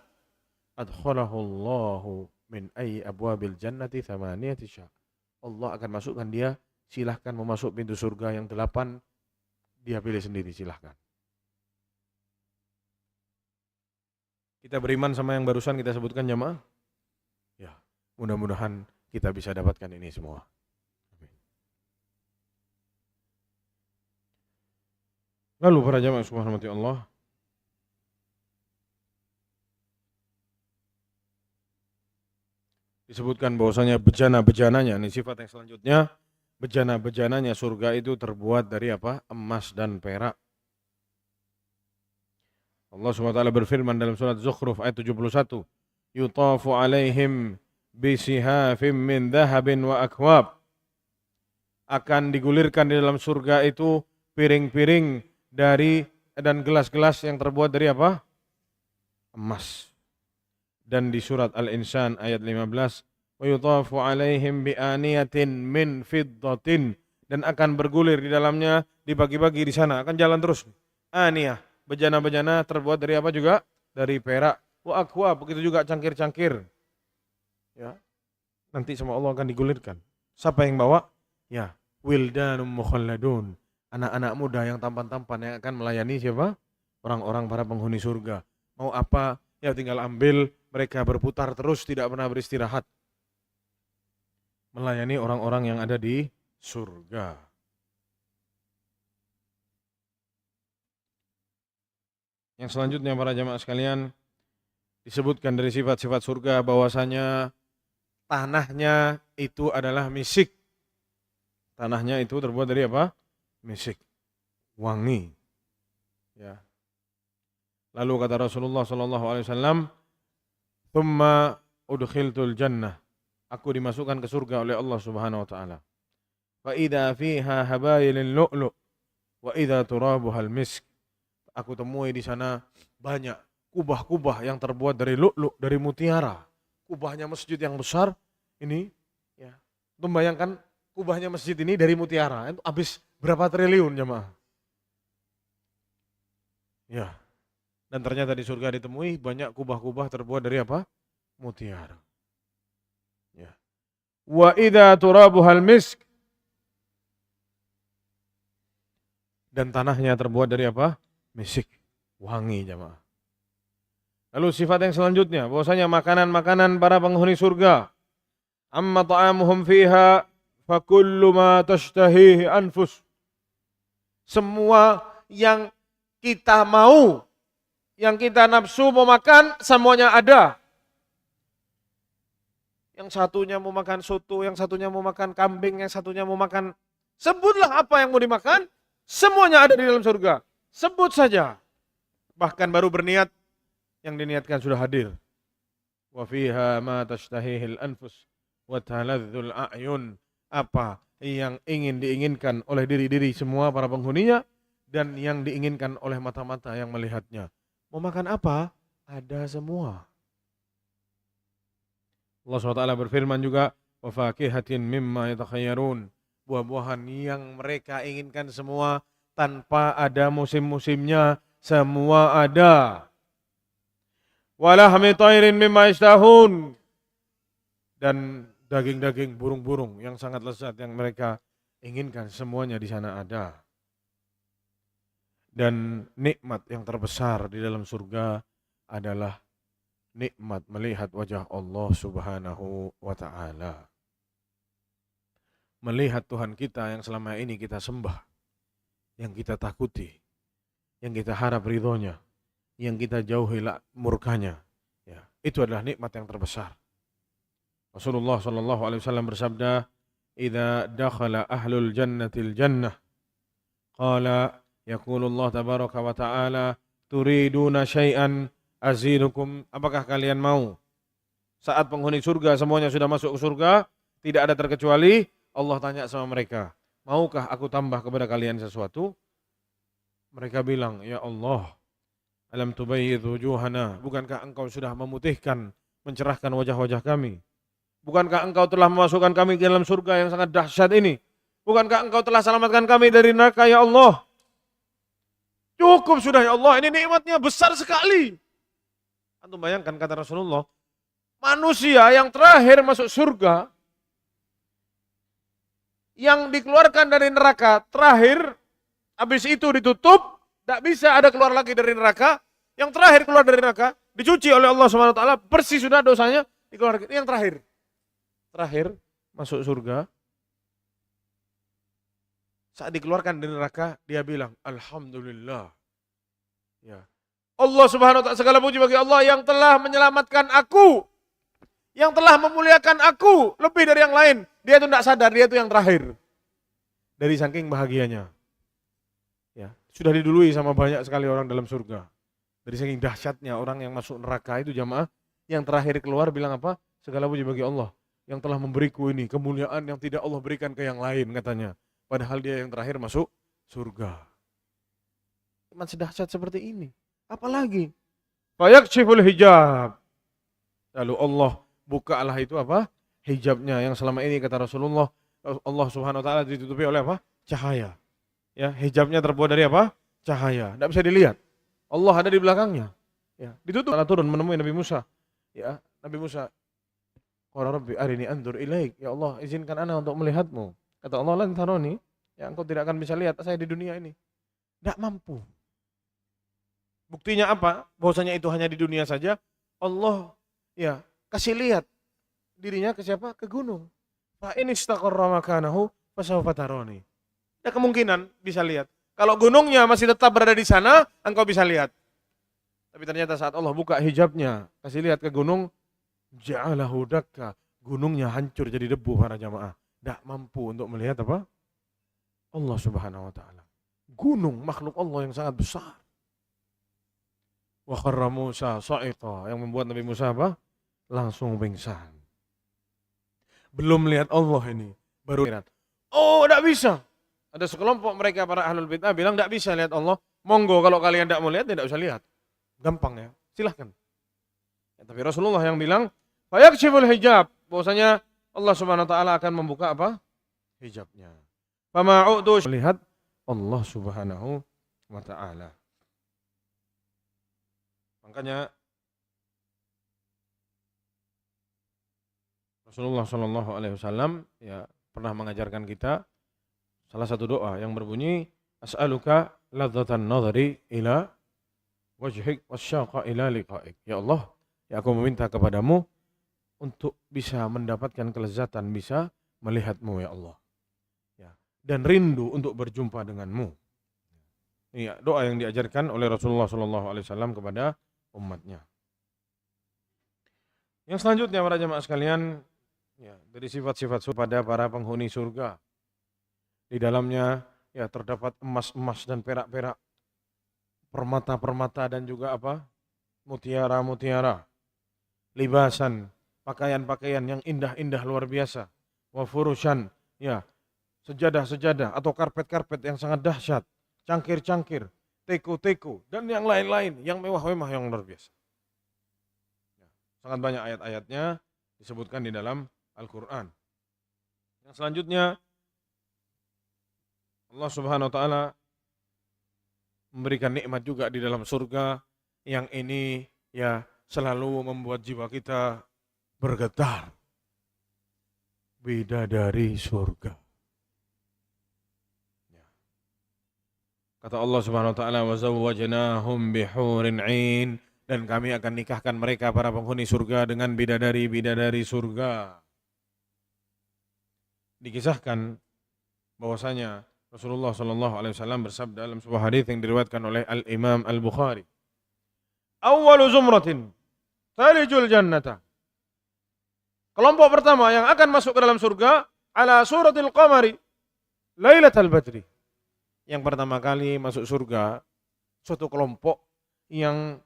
Adkhalahu Allahu min ayyi abwabil jannati thamaniyati sya. Allah akan masukkan dia, silahkan mau masuk pintu surga yang 8, dia pilih sendiri, silahkan. Kita beriman sama yang barusan kita sebutkan jamaah? Ya, mudah-mudahan kita bisa dapatkan ini semua. Lalu para jamaah subhanahu wa ta'ala, disebutkan bahwasanya bejana-bejananya, ini sifat yang selanjutnya, bejana-bejananya surga itu terbuat dari apa? Emas dan perak. Allah SWT berfirman dalam surat Zukhruf ayat 71, yutafu alaihim bisihafim min dhahabin wa akwab. Akan digulirkan di dalam surga itu piring-piring dari dan gelas-gelas yang terbuat dari apa? Emas. Dan di surat Al-Insan ayat 15, wa yutafu alaihim bi'aniyatin min fiddatin, dan akan bergulir di dalamnya, dibagi-bagi di sana, akan jalan terus. Aniyah, bejana-bejana terbuat dari apa juga? Dari perak. Wa aqwa, begitu juga cangkir-cangkir. Ya. Nanti sama Allah akan digulirkan. Siapa yang bawa? Ya, wildanum mukhalladun, anak-anak muda yang tampan-tampan yang akan melayani siapa? Orang-orang para penghuni surga. Mau apa? Ya tinggal ambil, mereka berputar terus, tidak pernah beristirahat. Melayani orang-orang yang ada di surga. Yang selanjutnya para jamaah sekalian, disebutkan dari sifat-sifat surga bahwasanya tanahnya itu adalah misik. Tanahnya itu terbuat dari apa? Misik. Wangi. Ya. Lalu kata Rasulullah SAW, "Tsumma udkhiltul jannah." Aku dimasukkan ke surga oleh Allah Subhanahu wa taala. Fa idza fiha habailul lu'lu' wa idza turabuhal misk. Aku temui di sana banyak kubah-kubah yang terbuat dari lu'lu', dari mutiara. Kubahnya masjid yang besar ini, ya. Membayangkan kubahnya masjid ini dari mutiara, itu habis berapa triliun jemaah? Ya. Dan ternyata di surga ditemui banyak kubah-kubah terbuat dari apa? Mutiara. Ya. Wa idza turabuhal misk. Dan tanahnya terbuat dari apa? Misik. Wangi jemaah. Lalu sifat yang selanjutnya, bahwasanya makanan-makanan para penghuni surga. Amma ta'amuhum fiha fa kullu ma tashtahihi anfus. Semua yang kita mau, yang kita nafsu mau makan, semuanya ada. Yang satunya mau makan soto, yang satunya mau makan kambing, yang satunya mau makan, sebutlah apa yang mau dimakan, semuanya ada di dalam surga. Sebut saja. Bahkan baru berniat, yang diniatkan sudah hadir. Wa fiha ma tashtahihil anfus wa taladzul a'yun. Apa yang ingin diinginkan oleh diri-diri semua para penghuninya dan yang diinginkan oleh mata-mata yang melihatnya. Mau makan apa? Ada semua. Allah SWT berfirman juga, wa fakihatin mimma yatakhayyarun. Buah-buahan yang mereka inginkan semua tanpa ada musim-musimnya, semua ada. Walahmi tairin mimma yashtahun. Dan daging-daging burung-burung yang sangat lezat yang mereka inginkan, semuanya di sana ada. Dan nikmat yang terbesar di dalam surga adalah nikmat melihat wajah Allah Subhanahu wa ta'ala. Melihat Tuhan kita yang selama ini kita sembah, yang kita takuti, yang kita harap ridhonya, yang kita jauhi murkanya. Ya, itu adalah nikmat yang terbesar. Rasulullah sallallahu alaihi wasallam bersabda, "Idza dakhala ahlul jannatil jannah, qala yaqulu Allah tabaraka wa ta'ala, turiduna syai'an azidukum." Apakah kalian mau? Saat penghuni surga semuanya sudah masuk ke surga, tidak ada terkecuali, Allah tanya sama mereka, "Maukah aku tambah kepada kalian sesuatu?" Mereka bilang, "Ya Allah, alam tubayyid wujuhana, bukankah engkau sudah memutihkan, mencerahkan wajah-wajah kami? Bukankah engkau telah memasukkan kami ke dalam surga yang sangat dahsyat ini? Bukankah engkau telah selamatkan kami dari neraka, ya Allah? Cukup sudah, ya Allah, ini nikmatnya besar sekali." Antum bayangkan, kata Rasulullah, manusia yang terakhir masuk surga, yang dikeluarkan dari neraka terakhir, habis itu ditutup, tidak bisa ada keluar lagi dari neraka. Yang terakhir keluar dari neraka, dicuci oleh Allah Subhanahu wa taala, bersih sudah dosanya, dikeluarkan. Yang terakhir masuk surga, saat dikeluarkan dari neraka, dia bilang, "Alhamdulillah." Ya. Allah Subhanahu wa taala, segala puji bagi Allah yang telah menyelamatkan aku, yang telah memuliakan aku lebih dari yang lain. Dia itu tidak sadar, dia itu yang terakhir. Dari saking bahagianya. Ya, sudah didului sama banyak sekali orang dalam surga. Dari saking dahsyatnya orang yang masuk neraka itu, jamaah, yang terakhir keluar bilang apa? Segala puji bagi Allah yang telah memberiku ini kemuliaan yang tidak Allah berikan ke yang lain, katanya. Padahal dia yang terakhir masuk surga. Iman sedahsyat seperti ini. Apalagi? Fayakshiful hijab. Lalu Allah bukalah itu apa? Hijabnya yang selama ini, kata Rasulullah, Allah Subhanahu wa taala ditutupi oleh apa? Cahaya. Ya, hijabnya terbuat dari apa? Cahaya. Tidak bisa dilihat. Allah ada di belakangnya. Ya, ditutup. Allah turun menemui Nabi Musa. Ya, Nabi Musa, "Qala Rabbi arini anzur ilaik." Ya Allah, izinkan ana untuk melihatmu. Kata Allah, "Lan taroni." Ya, engkau tidak akan bisa lihat saya di dunia ini. Tidak mampu. Buktinya apa? Bahwasanya itu hanya di dunia saja. Allah ya kasih lihat dirinya ke siapa? Ke gunung. Fa in istaqarra makanahu fasawfa taroni. Ada kemungkinan bisa lihat. Kalau gunungnya masih tetap berada di sana, engkau bisa lihat. Tapi ternyata saat Allah buka hijabnya, kasih lihat ke gunung, ja'alahu dakka, gunungnya hancur jadi debu, para jamaah. Tidak mampu untuk melihat apa? Allah Subhanahu wa taala. Gunung makhluk Allah yang sangat besar. Wa kharra Musa sa'iqa, yang membuat Nabi Musa apa? Langsung pingsan. Belum lihat Allah ini, baru lihat. Oh, tidak bisa. Ada sekelompok mereka para ahlul bid'ah bilang tidak bisa lihat Allah. Monggo kalau kalian tidak mau lihat, tidak usah lihat. Gampang ya, silahkan. Ya, tapi Rasulullah yang bilang, fayakshiful hijab, bahwasanya Allah Subhanahu wa taala akan membuka apa? Hijabnya. Fama'udu melihat Allah Subhanahu wa taala. Makanya Rasulullah Shallallahu alaihi wasallam ya pernah mengajarkan kita salah satu doa yang berbunyi, as'aluka ladzatan nadhari ila wajhik wasyauqa ila liqa'ik. Ya Allah, ya aku meminta kepadamu untuk bisa mendapatkan kelezatan bisa melihatmu, ya Allah. Ya, dan rindu untuk berjumpa denganmu. Ini doa yang diajarkan oleh Rasulullah SAW kepada umatnya. Yang selanjutnya para jemaah sekalian, ya, dari sifat-sifat pada para penghuni surga. Di dalamnya ya terdapat emas-emas dan perak-perak, permata-permata dan juga apa? Mutiara-mutiara. Libasan, pakaian-pakaian yang indah-indah luar biasa. Wa furushan, ya, sejadah-sejadah atau karpet-karpet yang sangat dahsyat, cangkir-cangkir, teko-teko dan yang lain-lain yang mewah-mewah yang luar biasa. Ya, sangat banyak ayat-ayatnya disebutkan di dalam Al-Qur'an. Yang selanjutnya Allah Subhanahu wa taala memberikan nikmat juga di dalam surga yang ini ya selalu membuat jiwa kita bergetar. Bidadari surga. Ya. Kata Allah Subhanahu wa taala, wa zawwajnahum bihurin 'ain, dan kami akan nikahkan mereka para penghuni surga dengan bidadari-bidadari surga. Dikisahkan bahwasanya Rasulullah sallallahu alaihi wasallam bersabda dalam sebuah hadis yang diriwayatkan oleh Al-Imam Al-Bukhari, "Awwalu zumratin talijul jannata Kelompok pertama yang akan masuk ke dalam surga ala suratil qamari lailatal badri. Yang pertama kali masuk surga suatu kelompok yang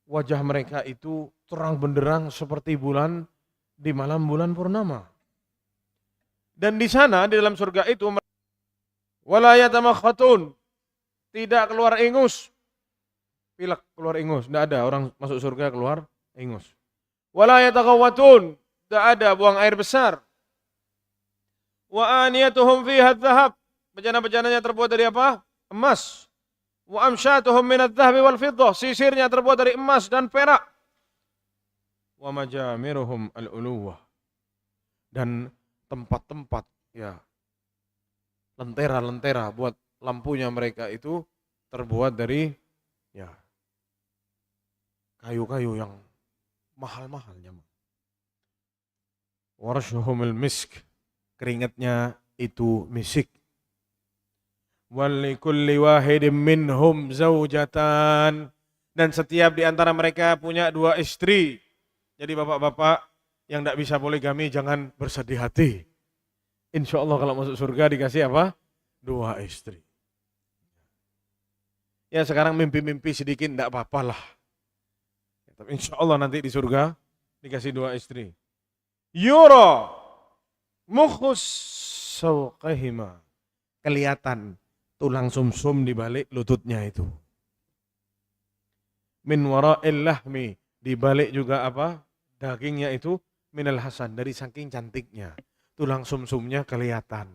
wajah mereka itu terang benderang seperti bulan di malam bulan purnama. Dan di sana di dalam surga itu wala yatamakhatun, tidak keluar ingus. Pilek keluar ingus, tidak ada orang masuk surga keluar ingus. Wala yataghawatun, tidak ada buang air besar. Wa aniyatuhum fiha dhahab, bejana-bejananya terbuat dari apa? Emas. Wa amsyatuhum minadh dhahabi wal fiddah, sisirnya terbuat dari emas dan perak. Wa majamiruhum al-uluwah, dan tempat-tempat ya lentera-lentera buat lampunya mereka itu terbuat dari ya kayu-kayu yang mahal-mahalnya. Warshuhumul misk, keringatnya itu misik. Walikulli wahidin minhum zaujatan, dan setiap di antara mereka punya 2 istri. Jadi bapak-bapak yang tidak bisa poligami jangan bersedih hati. Insya Allah kalau masuk surga dikasih apa? 2 istri. Ya sekarang mimpi-mimpi sedikit tidak apa-apa lah. Tapi insya Allah nanti di surga dikasih 2 istri. Yura mukhus sawqahima, kelihatan tulang sumsum di balik lututnya itu. Min wara'il lahmi, di balik juga apa? Dagingnya itu minal hasan, dari saking cantiknya. Tulang sumsumnya kelihatan.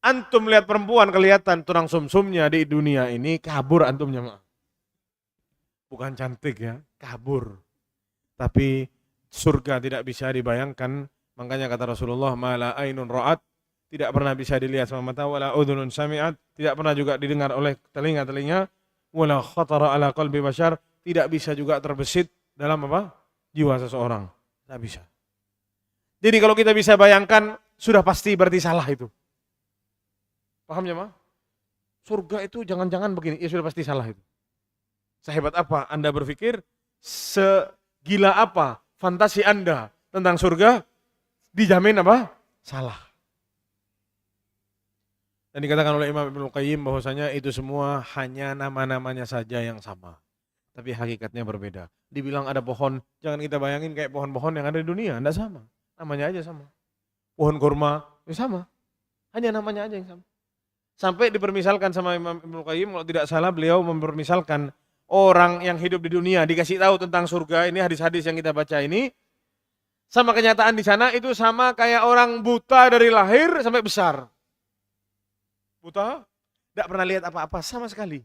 Antum lihat perempuan kelihatan tulang sumsumnya di dunia ini, kabur antumnya. Bukan cantik ya, kabur. Tapi surga tidak bisa dibayangkan. Makanya kata Rasulullah, mala ainun ra'at, tidak pernah bisa dilihat sama mata, wala udhunun sami'at, tidak pernah juga didengar oleh telinga-telinga, wala khatara ala qalbi bashar, tidak bisa juga terbesit dalam apa? Jiwa seseorang. Tidak bisa. Jadi kalau kita bisa bayangkan, sudah pasti berarti salah itu. Paham ya, Ma? Surga itu jangan-jangan begini, ya sudah pasti salah itu. Sehebat apa Anda berpikir, segila apa fantasi Anda tentang surga, dijamin apa? Salah. Dan dikatakan oleh Imam Ibnu Qayyim bahwasanya itu semua hanya nama-namanya saja yang sama. Tapi hakikatnya berbeda. Dibilang ada pohon, jangan kita bayangin kayak pohon-pohon yang ada di dunia, enggak sama. Namanya aja sama. Pohon kurma, ya sama. Hanya namanya aja yang sama. Sampai dipermisalkan sama Imam Ibnu Qayyim, kalau tidak salah beliau mempermisalkan orang yang hidup di dunia dikasih tahu tentang surga, ini hadis-hadis yang kita baca ini, sama kenyataan di sana itu sama kayak orang buta dari lahir sampai besar. Buta, tidak pernah lihat apa-apa sama sekali.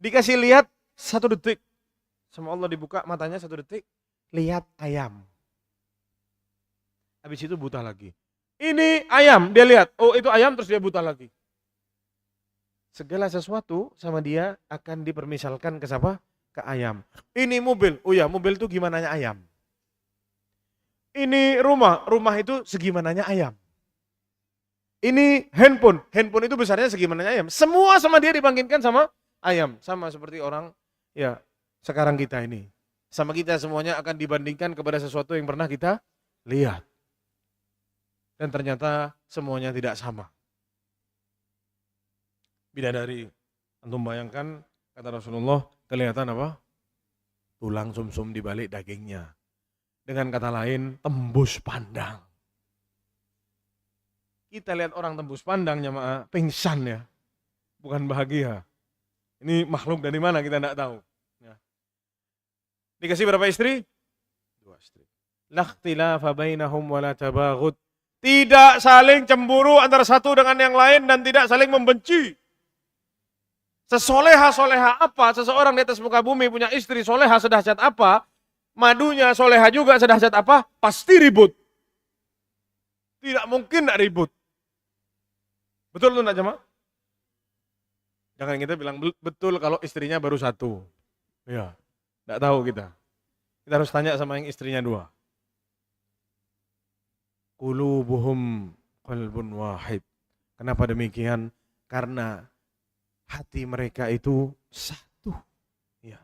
Dikasih lihat 1 detik, sama Allah dibuka matanya 1 detik, lihat ayam. Habis itu buta lagi. Ini ayam, dia lihat, oh itu ayam, terus dia buta lagi. Segala sesuatu sama dia akan dipermisalkan ke siapa? Ke ayam. Ini mobil, oh ya mobil itu gimananya ayam. Ini rumah, rumah itu segimananya ayam. Ini handphone, handphone itu besarnya segimananya ayam. Semua sama dia dibangkitkan sama ayam. Sama seperti orang ya sekarang kita ini. Sama kita semuanya akan dibandingkan kepada sesuatu yang pernah kita lihat. Dan ternyata semuanya tidak sama. Bidadari, antum bayangkan, kata Rasulullah, kelihatan apa? Tulang sumsum di balik dagingnya. Dengan kata lain, tembus pandang. Kita lihat orang tembus pandang, jamaah, pingsan ya. Bukan bahagia. Ini makhluk dari mana kita tidak tahu. Ya. Dikasih berapa istri? 2 istri. La ikhtilafa bainahum wa la tabaghut. Tidak saling cemburu antara satu dengan yang lain dan tidak saling membenci. Sesoleha-soleha apa seseorang di atas muka bumi punya istri soleha sedahsyat apa, madunya soleha juga sedahsyat apa, pasti ribut. Tidak mungkin tidak ribut. Betul tuh nak jemaah? Jangan kita bilang betul kalau istrinya baru 1. Ya, tidak tahu kita. Kita harus tanya sama yang istrinya 2. Qulubuhum qalbun wahid. Kenapa demikian? Karena hati mereka itu 1. Ya.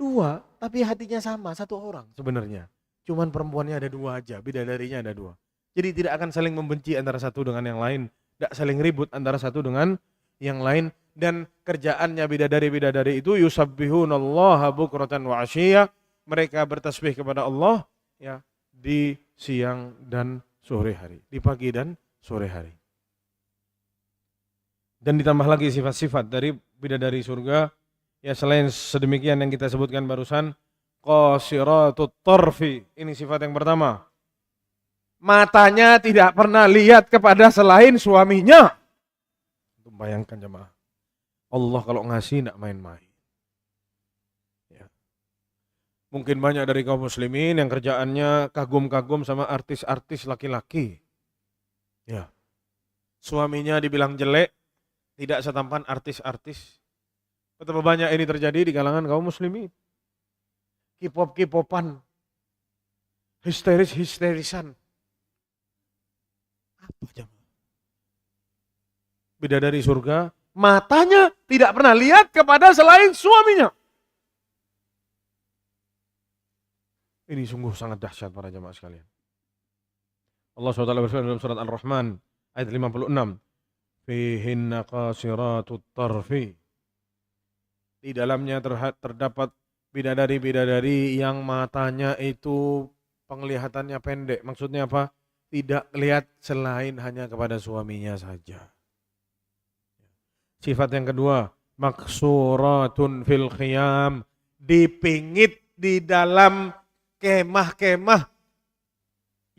2, tapi hatinya sama, 1 orang sebenarnya. Cuman perempuannya ada 2 aja, bidadarinya ada 2. Jadi tidak akan saling membenci antara satu dengan yang lain, tidak saling ribut antara satu dengan yang lain. Dan kerjaannya bidadari-bidadari itu yusabbihunallaha bukratan wa asyiyah, mereka bertasbih kepada Allah ya di siang dan sore hari, di pagi dan sore hari. Dan ditambah lagi sifat-sifat dari bidadari surga ya, selain sedemikian yang kita sebutkan barusan, qasiratut tarfi, ini sifat yang pertama. Matanya tidak pernah lihat kepada selain suaminya. Bayangkan jemaah, Allah kalau ngasih tidak main-main. Ya. Mungkin banyak dari kaum muslimin yang kerjaannya kagum-kagum sama artis-artis laki-laki. Ya. Suaminya dibilang jelek, tidak setampan artis-artis. Betapa banyak ini terjadi di kalangan kaum muslimin. K-pop-K-popan, histeris-histerisan. Apa jemaah? Bidadari surga, matanya tidak pernah lihat kepada selain suaminya. Ini sungguh sangat dahsyat para jemaah sekalian. Allah SWT berfirman dalam surat Al-Rahman ayat 56. Fihinna qasiratut tarfi. Di dalamnya terdapat bidadari-bidadari yang matanya itu penglihatannya pendek. Maksudnya apa? Tidak lihat selain hanya kepada suaminya saja. Sifat yang kedua, maksuratun fil khiyam, dipingit di dalam kemah-kemah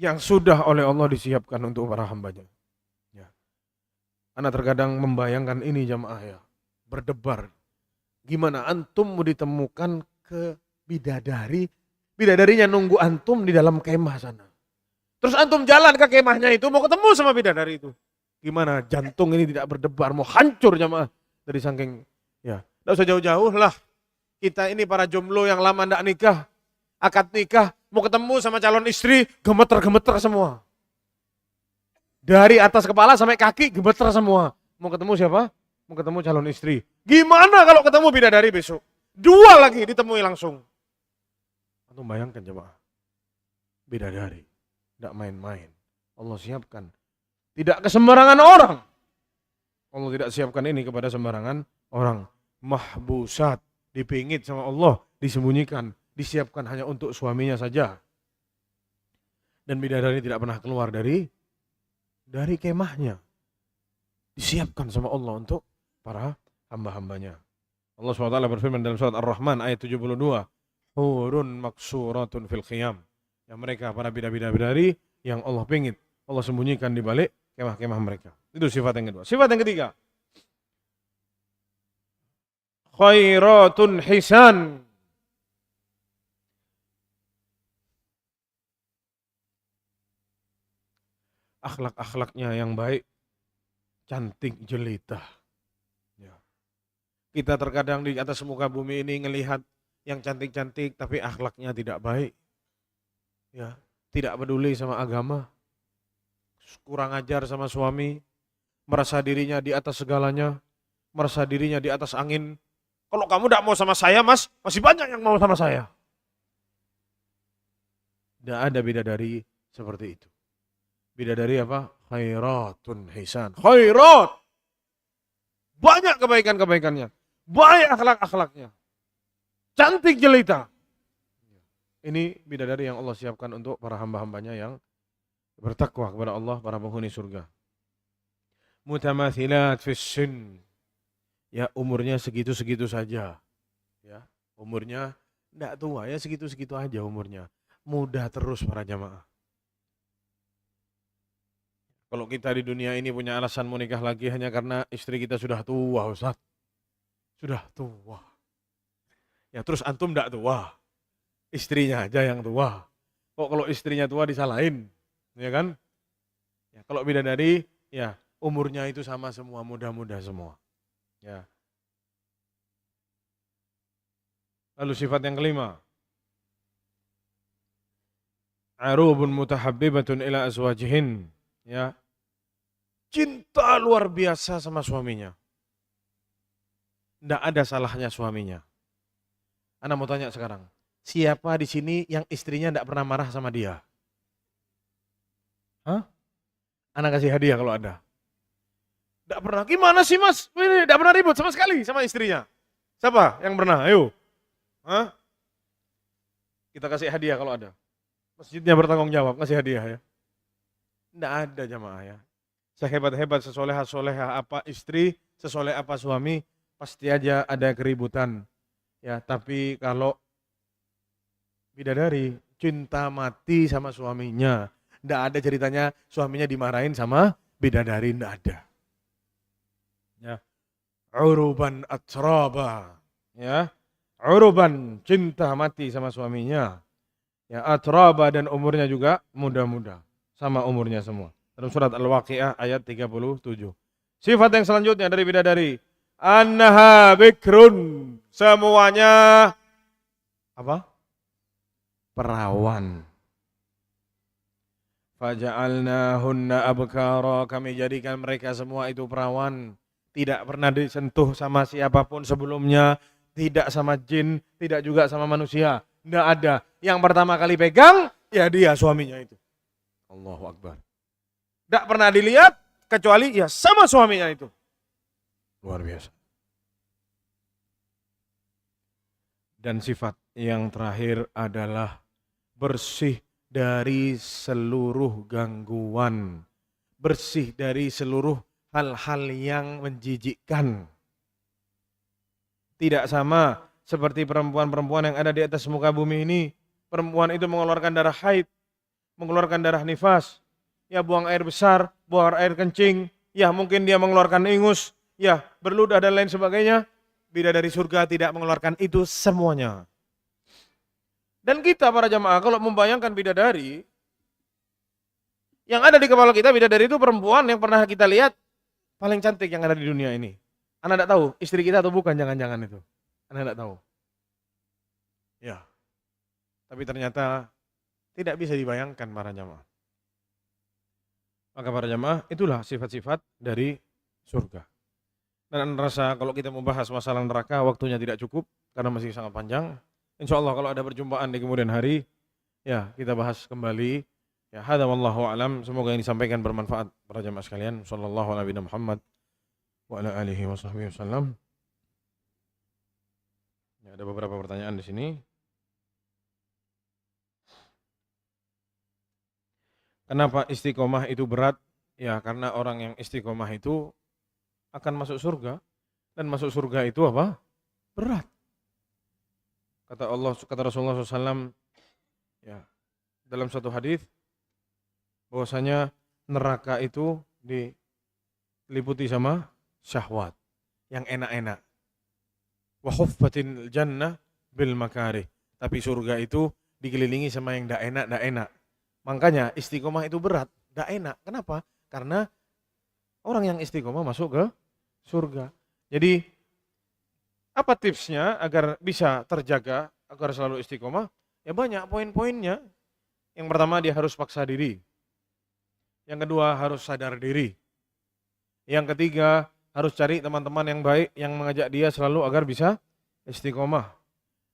yang sudah oleh Allah disiapkan untuk para hambanya. Ya. Ana terkadang membayangkan ini jamaah ya, berdebar. Gimana antum mau ditemukan ke bidadari, bidadarinya nunggu antum di dalam kemah sana. Terus antum jalan ke kemahnya itu mau ketemu sama bidadari itu. Gimana jantung ini tidak berdebar, mau hancur jamaah dari saking ya. Tidak usah jauh-jauh lah. Kita ini para jomblo yang lama tidak nikah, akad nikah, mau ketemu sama calon istri, gemeter-gemeter semua. Dari atas kepala sampai kaki gemeter semua. Mau ketemu siapa? Mau ketemu calon istri. Gimana kalau ketemu bidadari besok? 2 lagi ditemui langsung. Antum bayangkan jemaah. Bidadari, tidak main-main. Allah siapkan. Tidak ke sembarangan orang. Allah tidak siapkan ini kepada sembarangan orang. Mahbusat, dipingit sama Allah, disembunyikan, disiapkan hanya untuk suaminya saja. Dan bidadari tidak pernah keluar dari kemahnya. Disiapkan sama Allah untuk para hamba-hambanya. Allah SWT berfirman dalam surat Ar-Rahman ayat 72. Hurun maksuratun fil khiyam. Yang mereka para bidadari yang Allah pingit, Allah sembunyikan di balik kemah-kemah mereka. Itu sifat yang kedua. Sifat yang ketiga. Khairatun hisan. Akhlak-akhlaknya yang baik, cantik jelita. Ya. Kita terkadang di atas muka bumi ini ngelihat yang cantik-cantik tapi akhlaknya tidak baik. Ya, tidak peduli sama agama. Kurang ajar sama suami, merasa dirinya di atas segalanya, merasa dirinya di atas angin. Kalau kamu tidak mau sama saya mas, masih banyak yang mau sama saya. Tidak ada bidadari seperti itu. Bidadari apa? Khairatun hisan. Khairat. Banyak kebaikan-kebaikannya. Baik akhlak-akhlaknya. Cantik jelita. Ini bidadari yang Allah siapkan untuk para hamba-hambanya yang bertakwa kepada Allah, para penghuni surga. Mutamathilat fis sin. Ya umurnya segitu-segitu saja. Ya, umurnya tidak tua ya, segitu-segitu aja umurnya. Muda terus para jamaah. Kalau kita di dunia ini punya alasan mau nikah lagi hanya karena istri kita sudah tua, Ustaz. Sudah tua. Ya terus antum tidak tua. Istrinya aja yang tua. Kok kalau istrinya tua disalahin? Ya kan? Ya, kalau bidadari, ya umurnya itu sama semua, muda-muda semua. Ya. Lalu sifat yang kelima. Arubun mutahabbibatun ila azwajihin. Ya. Cinta luar biasa sama suaminya. Tidak ada salahnya suaminya. Anda mau tanya sekarang, Siapa di sini yang istrinya tidak pernah marah sama dia? Hah? Anak kasih hadiah kalau ada. Tidak pernah. Gimana sih mas? Ini tidak pernah ribut sama sekali sama istrinya. Siapa yang pernah? Ayo. Hah? Kita kasih hadiah kalau ada. Masjidnya bertanggung jawab kasih hadiah ya. Tidak ada jamaah ya. Sehebat-hebat, sesoleha-soleha apa istri, sesoleh apa suami, pasti aja ada keributan. Ya, tapi kalau bidadari cinta mati sama suaminya, tidak ada ceritanya suaminya dimarahin sama bidadari, tidak ada. Ya, uruban atraba, ya, uruban cinta mati sama suaminya, ya atraba dan umurnya juga muda-muda, sama umurnya semua. Dalam surat Al-Waqiah ayat 37. Sifat yang selanjutnya dari bidadari, annaha bikrun, semuanya apa? Perawan. Faja'alnahunna abkara, kami jadikan mereka semua itu perawan. Tidak pernah disentuh sama siapapun sebelumnya, tidak sama jin, tidak juga sama manusia. Tidak ada. Yang pertama kali pegang, ya dia suaminya itu. Allahu Akbar. Tidak pernah dilihat, kecuali ya sama suaminya itu. Luar biasa. Dan sifat yang terakhir adalah bersih dari seluruh gangguan. Bersih dari seluruh hal-hal yang menjijikkan. Tidak sama seperti perempuan-perempuan yang ada di atas muka bumi ini. Perempuan itu mengeluarkan darah haid, mengeluarkan darah nifas, ya buang air besar, buang air kencing, ya mungkin dia mengeluarkan ingus, ya berludah dan lain sebagainya. Bidadari surga tidak mengeluarkan itu semuanya. Dan kita para jamaah kalau membayangkan bidadari, yang ada di kepala kita bidadari itu perempuan yang pernah kita lihat paling cantik yang ada di dunia ini. Anda tidak tahu istri kita atau bukan, jangan-jangan itu. Anda tidak tahu. Ya. Tapi ternyata tidak bisa dibayangkan para jamaah. Maka para jamaah itulah sifat-sifat dari surga. Dan Anda rasa kalau kita membahas masalah neraka waktunya tidak cukup karena masih sangat panjang. Insya Allah kalau ada perjumpaan di kemudian hari, ya kita bahas kembali. Ya, hadza wallahu alam. Semoga yang disampaikan bermanfaat para jamaah sekalian. Sallallahu alaihi Muhammad wa ala alihi wa sahbihi wasallam. Ya, ada beberapa pertanyaan di sini. Kenapa istiqomah itu berat? Ya, karena orang yang istiqomah itu akan masuk surga, dan masuk surga itu apa? Berat. Kata Allah, kata Rasulullah SAW, ya, dalam satu hadis bahwasanya neraka itu diliputi sama syahwat yang enak-enak. Wa huffatil jannah bil makarih. Tapi surga itu dikelilingi sama yang enggak enak. Makanya istiqomah itu berat, enggak enak. Kenapa? Karena orang yang istiqomah masuk ke surga. Jadi apa tipsnya agar bisa terjaga, agar selalu istiqomah? Ya banyak poin-poinnya. Yang pertama dia harus paksa diri. Yang kedua harus sadar diri. Yang ketiga harus cari teman-teman yang baik yang mengajak dia selalu agar bisa istiqomah.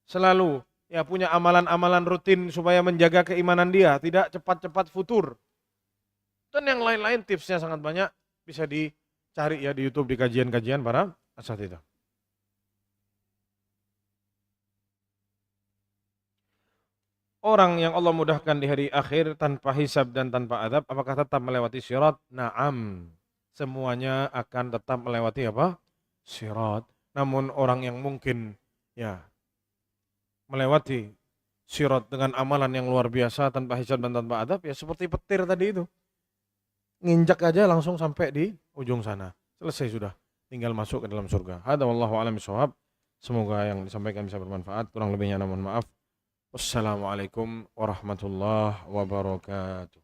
Selalu ya punya amalan-amalan rutin supaya menjaga keimanan dia, tidak cepat-cepat futur. Dan yang lain-lain tipsnya sangat banyak, bisa dicari ya di YouTube di kajian-kajian para asatidzah. Orang yang Allah mudahkan di hari akhir tanpa hisab dan tanpa adab, apakah tetap melewati sirat? Naam. Semuanya akan tetap melewati apa? Sirat. Namun orang yang mungkin ya melewati sirat dengan amalan yang luar biasa tanpa hisab dan tanpa adab, ya seperti petir tadi itu. Nginjak aja langsung sampai di ujung sana. Selesai sudah. Tinggal masuk ke dalam surga. Hadza wallahu a'lam bishawab. Semoga yang disampaikan bisa bermanfaat. Kurang lebihnya mohon maaf. Wassalamualaikum warahmatullahi wabarakatuh.